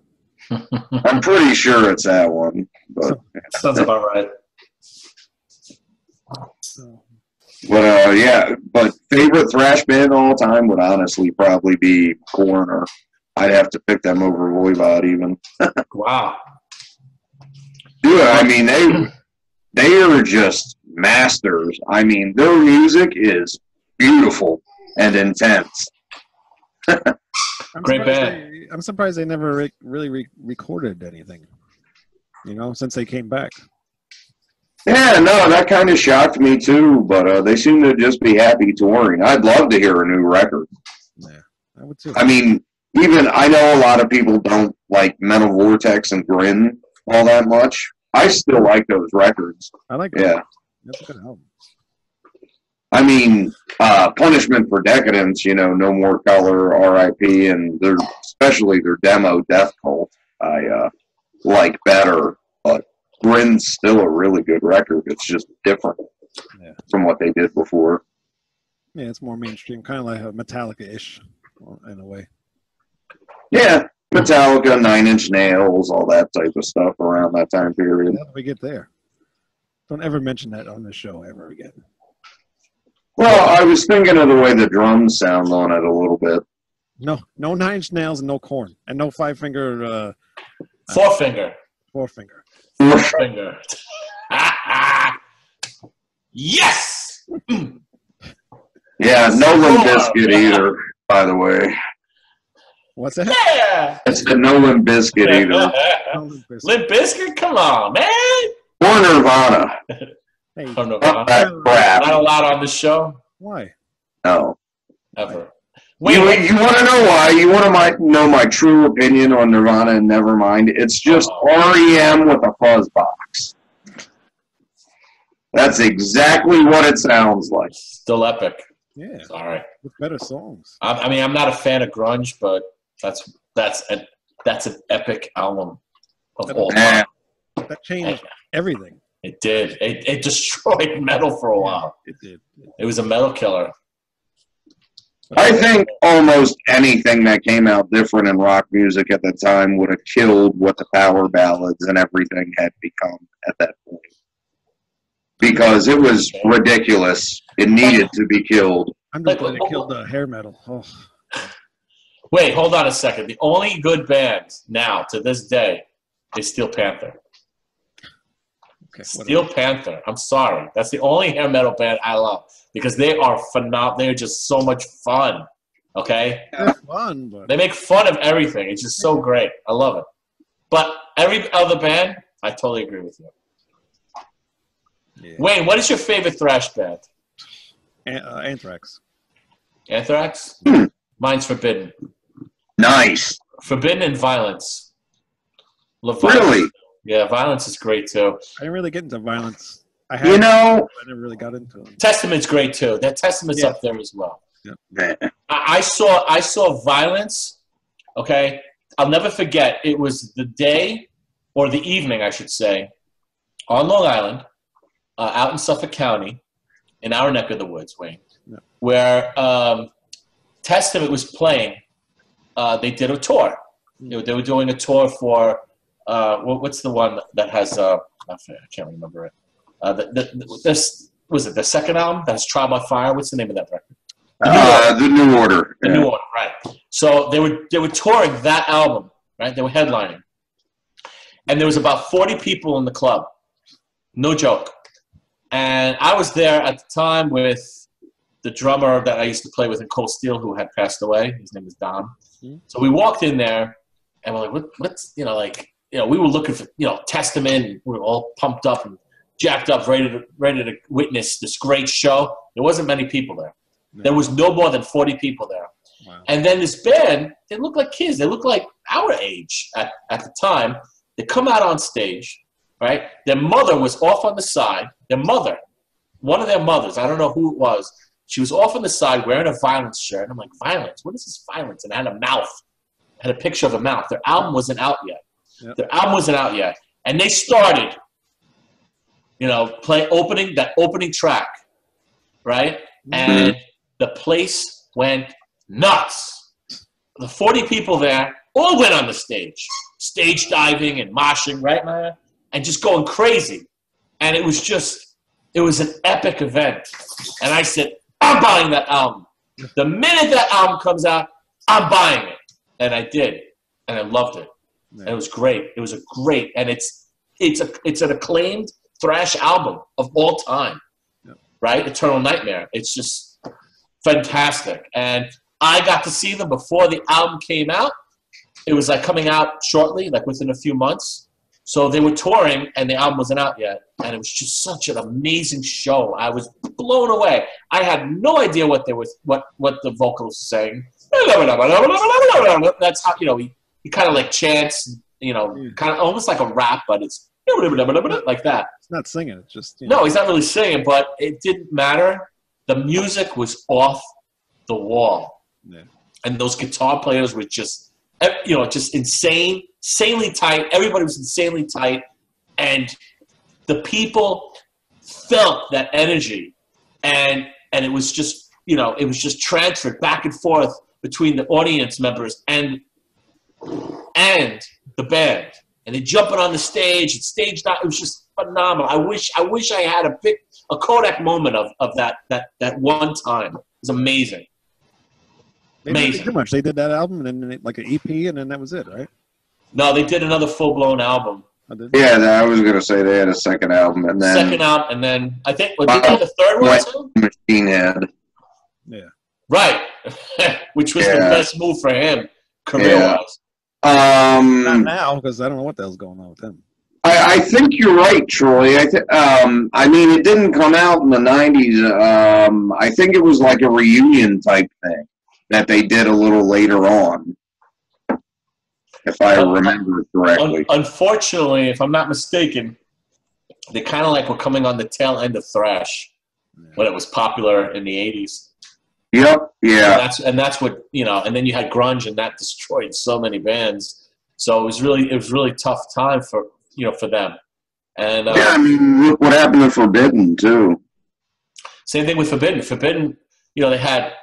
I'm pretty sure it's that one. But sounds about right. But favorite thrash band of all time would honestly probably be Coroner. I'd have to pick them over Voivod even. Wow. Dude, they are just masters. Their music is beautiful. and intense. Great band. I'm surprised they never really recorded anything, since they came back. Yeah, no, that kind of shocked me too, but they seem to just be happy touring. I'd love to hear a new record. Yeah, I would too. I mean, even I know a lot of people don't like Metal Vortex and Grin all that much. I still like those records. I like them. Yeah. That's a good album. I mean, Punishment for Decadence, No More Color, R.I.P., and especially their demo, Death Cult, I like better, but Grin's still a really good record. It's just different from what they did before. Yeah, it's more mainstream, kind of like a Metallica-ish in a way. Yeah, Metallica, Nine Inch Nails, all that type of stuff around that time period. How do we get there? Don't ever mention that on the show ever again. Well, I was thinking of the way the drums sound on it a little bit. No Nine Inch Nails and no Korn. And no Four-Finger. Four-Finger. Yes! Yeah, no Limp Bizkit either, by the way. What's that? Yeah! It's the no Limp Bizkit either. Limp Bizkit? Come on, man! Or Nirvana. Hey, Nirvana. Crap. Not allowed on this show? Why? No. Ever. Wait, you want to know why? You want to know my true opinion on Nirvana and Nevermind? It's just REM with a fuzz box. That's exactly what it sounds like. Still epic. Yeah. Sorry. With better songs. I mean, I'm not a fan of grunge, but that's an epic album of all time. That changed everything. It did. It destroyed metal for a while. It did. It was a metal killer. I think almost anything that came out different in rock music at the time would have killed what the power ballads and everything had become at that point. Because it was ridiculous. It needed to be killed. I'm just glad it killed hair metal. Oh. Wait, hold on a second. The only good band now, to this day, is Steel Panther. Okay, Steel Panther. I'm sorry. That's the only hair metal band I love because they are phenomenal. They're just so much fun. Okay? They're fun, but they make fun of everything. It's just so great. I love it. But every other band, I totally agree with you. Yeah. Wayne, what is your favorite thrash band? Anthrax. Anthrax? Mine's Forbidden. Nice. Forbidden and Violence. Really? Yeah, Violence is great too. I didn't really get into Violence. I never really got into them. Testament's great too. That Testament's up there as well. Yeah. I saw Violence. Okay, I'll never forget. It was the day or the evening, I should say, on Long Island, out in Suffolk County, in our neck of the woods, Wayne, where Testament was playing. They did a tour. They were doing a tour for. What's the one that has? I can't remember it. Was it the second album? That's Trial by Fire. What's the name of that record? The New Order. The New Order, right? So they were touring that album, right? They were headlining, and there was about 40 people in the club. No joke. And I was there at the time with the drummer that I used to play with in Cold Steel, who had passed away. His name was Don. Mm-hmm. So we walked in there, and we're like, what's we were looking for, Testament. And we were all pumped up and jacked up, ready to witness this great show. There wasn't many people there. No. There was no more than 40 people there. Wow. And then this band, they looked like kids. They looked like our age at the time. They come out on stage, right? Their mother was off on the side. Their mother, one of their mothers, I don't know who it was, she was off on the side wearing a Violence shirt. And I'm like, Violence? What is this Violence? And I had a mouth. I had a picture of a mouth. Their album wasn't out yet. Yep. Their album wasn't out yet. And they started, play that opening track, right? Mm-hmm. And the place went nuts. The 40 people there all went on the stage diving and moshing, right, Maya? And just going crazy. And it was an epic event. And I said, I'm buying that album. The minute that album comes out, I'm buying it. And I did. And I loved it. Yeah. And it was great. It was and it's an acclaimed thrash album of all time, right? Eternal Nightmare. It's just fantastic. And I got to see them before the album came out. It was like coming out shortly, like within a few months. So they were touring, and the album wasn't out yet. And it was just such an amazing show. I was blown away. I had no idea what the vocalist was saying. That's how, he kind of like chants, kind of almost like a rap, but it's like that. It's not singing. It's just no, he's not really singing, but it didn't matter. The music was off the wall, and those guitar players were just insanely tight. Everybody was insanely tight, and the people felt that energy, and it was just transferred back and forth between the audience members and the band, and they jumping on the stage and stage dive. It was just phenomenal. I wish I had a Kodak moment of that one time. It was amazing. They didn't do much. They did that album and then like an EP, and then that was it, right? No, they did another full-blown album. Yeah, I was going to say they had a second album, and then and then I think they did the third one too. Machine Head. Yeah. Right, which was the best move for him, career-wise. Not now, because I don't know what the hell's going on with him. I think you're right, Troy. I mean, it didn't come out in the 90s. I think it was like a reunion type thing that they did a little later on, if I remember correctly. Unfortunately, if I'm not mistaken, they kind of like were coming on the tail end of thrash when it was popular in the 80s. Yep, yeah. And that's what, and then you had grunge, and that destroyed so many bands. So it was really tough time for them. And I mean, look what happened to Forbidden too. Same thing with Forbidden. Forbidden, they had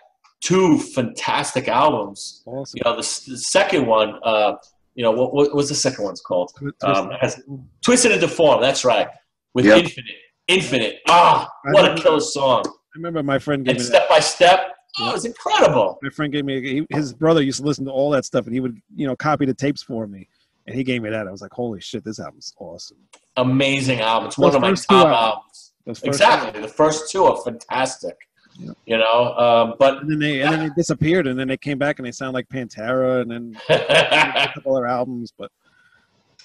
two fantastic albums. Awesome. The second one, what was the second one's called? Twisted into Form. That's right. With Infinite. What a killer song! I remember my friend gave me Step by Step. Oh, it was incredible. My friend gave me his brother used to listen to all that stuff, and he would copy the tapes for me, and he gave me that. I was like, holy shit, this album's awesome. Amazing album. It's one of my top albums. Exactly. The first two are fantastic. Yeah. But and then they disappeared, and then they came back, and they sound like Pantera, and then a couple other albums. But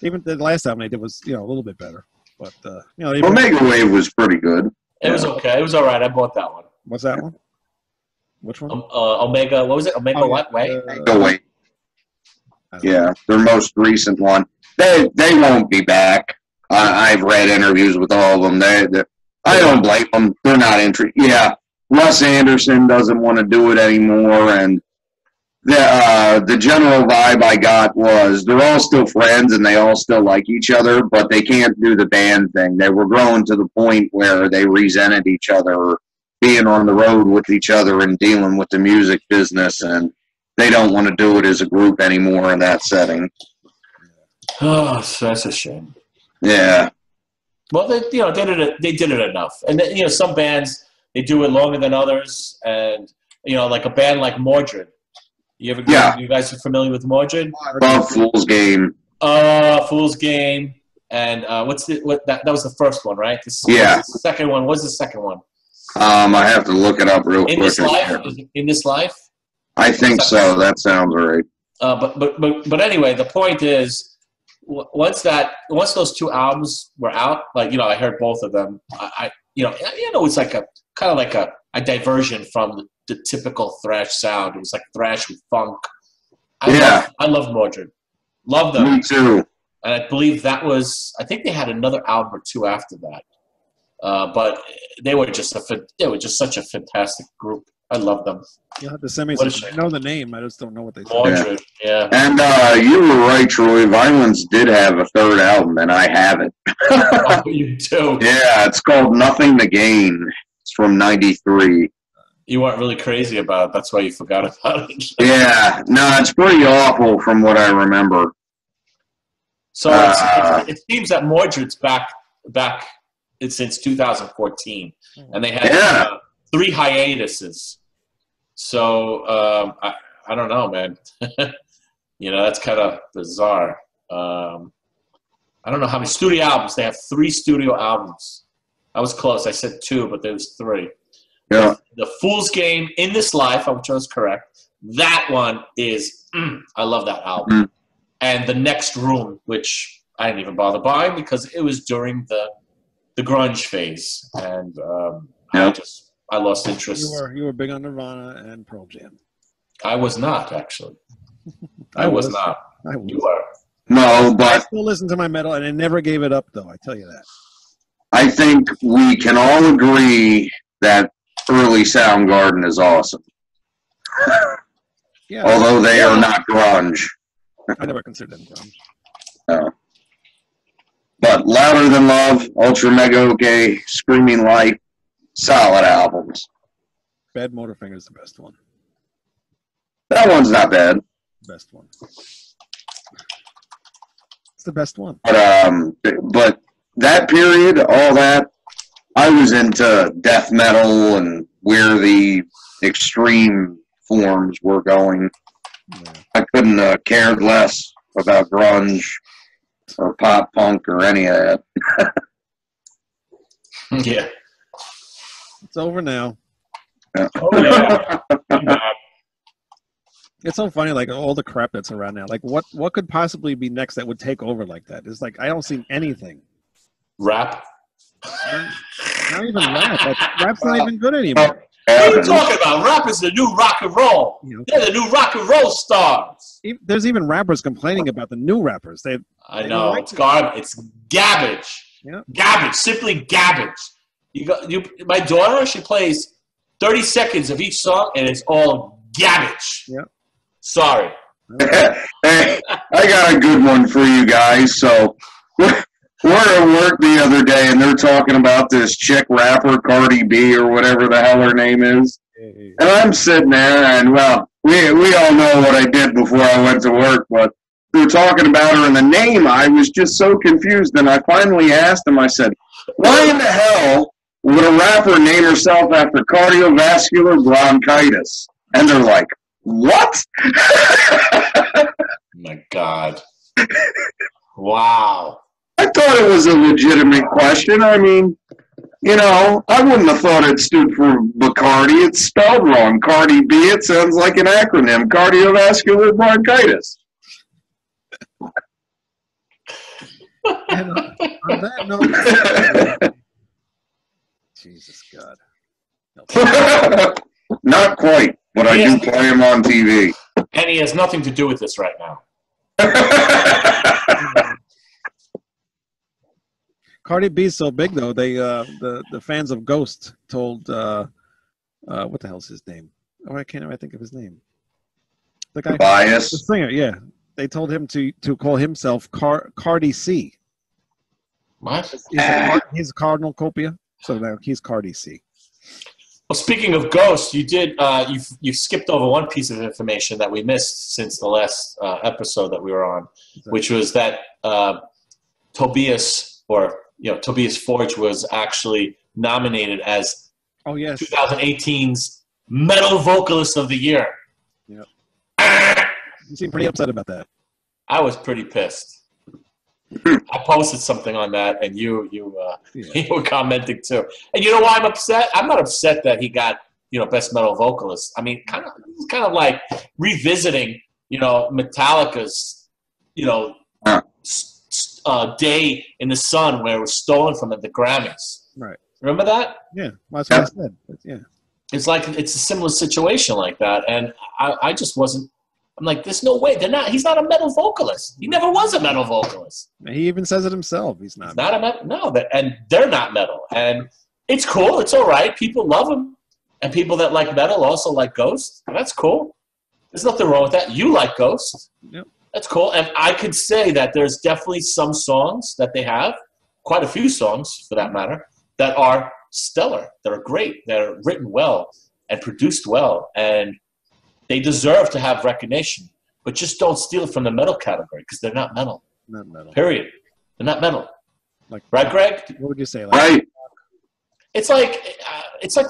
even the last album they did was a little bit better. But Omega Wave was pretty good. It was okay. It was all right. I bought that one. What's that one? Which one? Omega. What was it? Omega what? Wait. Omega Wave. Yeah, their most recent one. They won't be back. I've read interviews with all of them. I don't blame them. They're not interested. Yeah. Russ Anderson doesn't want to do it anymore, and the general vibe I got was they're all still friends and they all still like each other, but they can't do the band thing. They were growing to the point where they resented each other being on the road with each other and dealing with the music business, and they don't want to do it as a group anymore in that setting. Oh, so that's a shame. Yeah. Well, they did it enough, and some bands. They do it longer than others, and like a band like Mordred. You guys are familiar with Mordred? Fool's Game. Fool's Game, and that was the first one, right? Yeah. The second one. What's the second one? I have to look it up real quick. In This Life. I think so. That sounds right. But anyway, the point is, once those two albums were out, I heard both of them. It's like a diversion from the typical thrash sound. It was like thrash with funk. I love Mordred. Love them. Me too. And I believe I think they had another album or two after that. But they were just such a fantastic group. I love them. You'll have to send me some. I know the name. I just don't know what they say. Mordred, yeah. And you were right, Troy. Vio-Lence did have a third album, and I have it. Oh, you do? Yeah, it's called Nothing to Gain. It's from '93. You weren't really crazy about it. That's why you forgot about it. Yeah. No, it's pretty awful from what I remember. So it seems that Mordred's back since 2014. And they had 3 hiatuses. So I don't know, man. That's kind of bizarre. I don't know how many studio albums. They have 3 studio albums. I was close. I said 2, but there was 3. Yeah. The Fool's Game, In This Life, which I was correct. That one is, I love that album. And The Next Room, which I didn't even bother buying because it was during the grunge phase. And I lost interest. You were big on Nirvana and Pearl Jam. I was not, actually. I was not. You were. No, but I still listen to my metal, and I never gave it up, though. I tell you that. I think we can all agree that early Soundgarden is awesome. Yeah. Although they are not grunge. I never considered them grunge. No. But Louder Than Love, Ultra Mega OK, Screaming Light, solid albums. Bad Motorfinger is the best one. That one's not bad. Best one. It's the best one. But that period, all that, I was into death metal and where the extreme forms were going. Yeah. I couldn't have cared less about grunge or pop punk or any of that. Yeah. It's over now. Yeah. Oh, yeah. It's so funny, like all the crap that's around now. Like, what could possibly be next that would take over like that? It's like I don't see anything. Rap. Not even rap. Like, rap's not even good anymore. What are you talking about? Rap is the new rock and roll. They're the new rock and roll stars. There's even rappers complaining about the new rappers. I know it's garbage. It's garbage. Yeah. Garbage. Simply garbage. My daughter, she plays 30 seconds of each song, and it's all garbage. Yeah. Sorry. Hey, I got a good one for you guys. So we're at work the other day, and they're talking about this chick rapper, Cardi B, or whatever the hell her name is. And I'm sitting there, and, well, we all know what I did before I went to work, but we were talking about her, and the name, I was just so confused, and I finally asked him, I said, why in the hell would a rapper name herself after cardiovascular bronchitis? And they're like, what? Oh my God. Wow. I thought it was a legitimate question. I mean, I wouldn't have thought it stood for Bacardi. It's spelled wrong. Cardi B, it sounds like an acronym. Cardiovascular bronchitis. And on that note, Jesus God. Not quite, but I do play him on TV. And he has nothing to do with this right now. Cardi B's so big though. They the fans of Ghost told what the hell's his name? Oh, I can't think of his name. The guy, Bias. the singer. Yeah, they told him to call himself Cardi C. What? He's Cardinal Copia, so now he's Cardi C. Well, speaking of Ghost, you did you skipped over one piece of information that we missed since the last episode that we were on, which was that Tobias Forge was actually nominated as 2018's Metal Vocalist of the Year. Yeah. You seem pretty upset about that. I was pretty pissed. I posted something on that, and you were commenting too. And you know why I'm upset? I'm not upset that he got Best Metal Vocalist. I mean, it's kind of like revisiting Metallica's Day in the Sun, where it was stolen from at the Grammys. Right. Remember that? Yeah, well, that's what I said. Yeah. It's like it's a similar situation like that, and I just wasn't. I'm like, there's no way. He's not a metal vocalist. He never was a metal vocalist. He even says it himself. He's not. He's not a metal. No, and they're not metal. And it's cool. It's all right. People love him, and people that like metal also like Ghost. That's cool. There's nothing wrong with that. You like Ghost. Yep. That's cool. And I could say that there's definitely some songs that they have, quite a few songs for that matter, that are stellar, that are great, that are written well and produced well, and they deserve to have recognition. But just don't steal it from the metal category because they're not metal. Not metal. Period. They're not metal. Like, right, Greg? What would you say? Right. It's like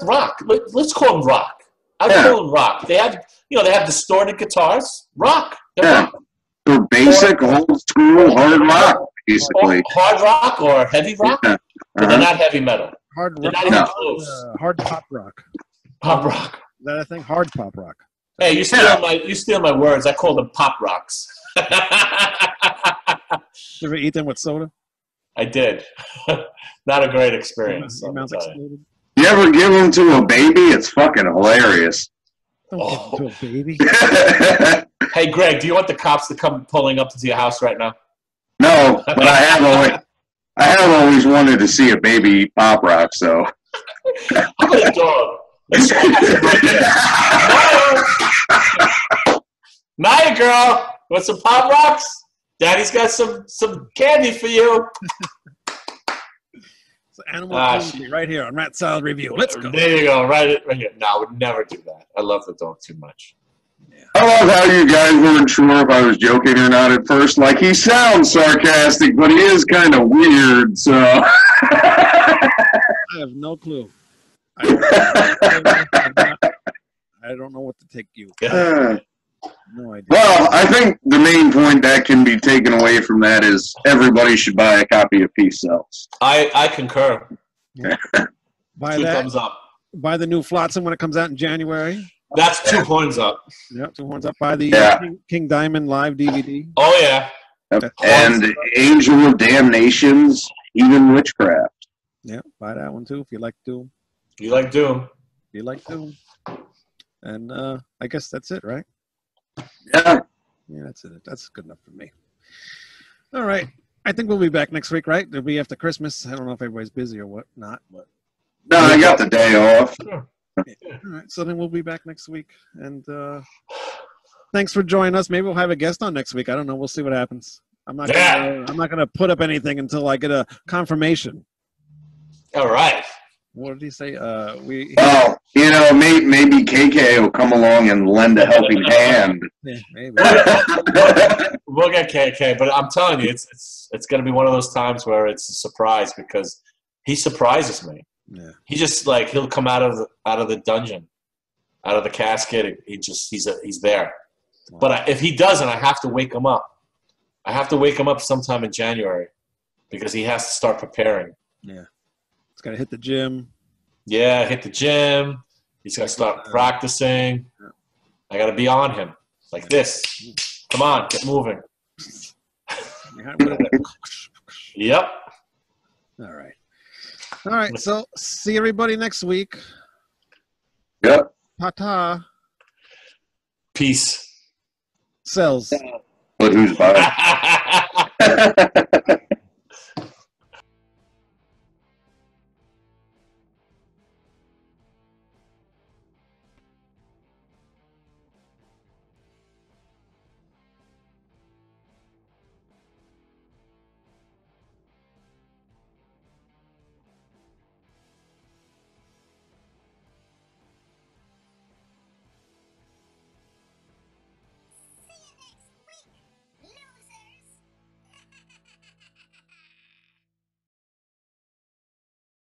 rock. Let's call them rock. I would call them rock. They have distorted guitars. Rock. They're rock. They're basic, old school, hard rock, basically. Hard rock or heavy rock, but they're not heavy metal. Hard they're rock. not even close. Hard pop rock. Pop rock. Is that a thing? Hard pop rock. Hey, you steal my words. I call them pop rocks. Did you ever eat them with soda? I did. Not a great experience. Your mouth exploded. You ever give them to a baby? It's fucking hilarious. Don't give them to a baby. Hey, Greg, do you want the cops to come pulling up to your house right now? No, but I have always wanted to see a baby pop rock. So. How about a dog? Maya, girl, want some pop rocks? Daddy's got some candy for you. It's Animal Cruelty right here on Rat Salad Review. Let's go. There you go, right here. No, I would never do that. I love the dog too much. Yeah. I love how you guys weren't sure if I was joking or not at first. Like, he sounds sarcastic, but he is kind of weird, so. I have no clue. I don't know what to take you. No idea. Well, I think the main point that can be taken away from that is everybody should buy a copy of Peace Sells. I concur. Yeah. Buy 2 that. thumbs up. Buy the new Flotsam when it comes out in January. That's 2 horns up. Yeah, 2 horns up. Buy the King Diamond live DVD. Oh, yeah. Yep. And Angel of Damnation's Heathen Witchcraft. Yeah, buy that one too if you like Doom. You like Doom. If you like Doom. And I guess that's it, right? Yeah. Yeah, that's it. That's good enough for me. All right. I think we'll be back next week, right? It'll be after Christmas. I don't know if everybody's busy or what not, but no, I got the day off. Sure. Yeah. All right. So then we'll be back next week. And thanks for joining us. Maybe we'll have a guest on next week. I don't know. We'll see what happens. I'm not gonna put up anything until I get a confirmation. All right. What did he say? Maybe KK will come along and lend a helping hand. Yeah, maybe. We'll get KK, but I'm telling you, it's going to be one of those times where it's a surprise because he surprises me. Yeah. He just he'll come out of the dungeon, out of the casket. He's there. Wow. But if he doesn't, I have to wake him up. I have to wake him up sometime in January because he has to start preparing. Yeah. He's got to hit the gym. Yeah, hit the gym. He's got to start practicing. Yeah. I got to be on him like this. Come on, get moving. Yep. All right. So see everybody next week. Yep. Ta-ta. Peace. Sells. But who's buying?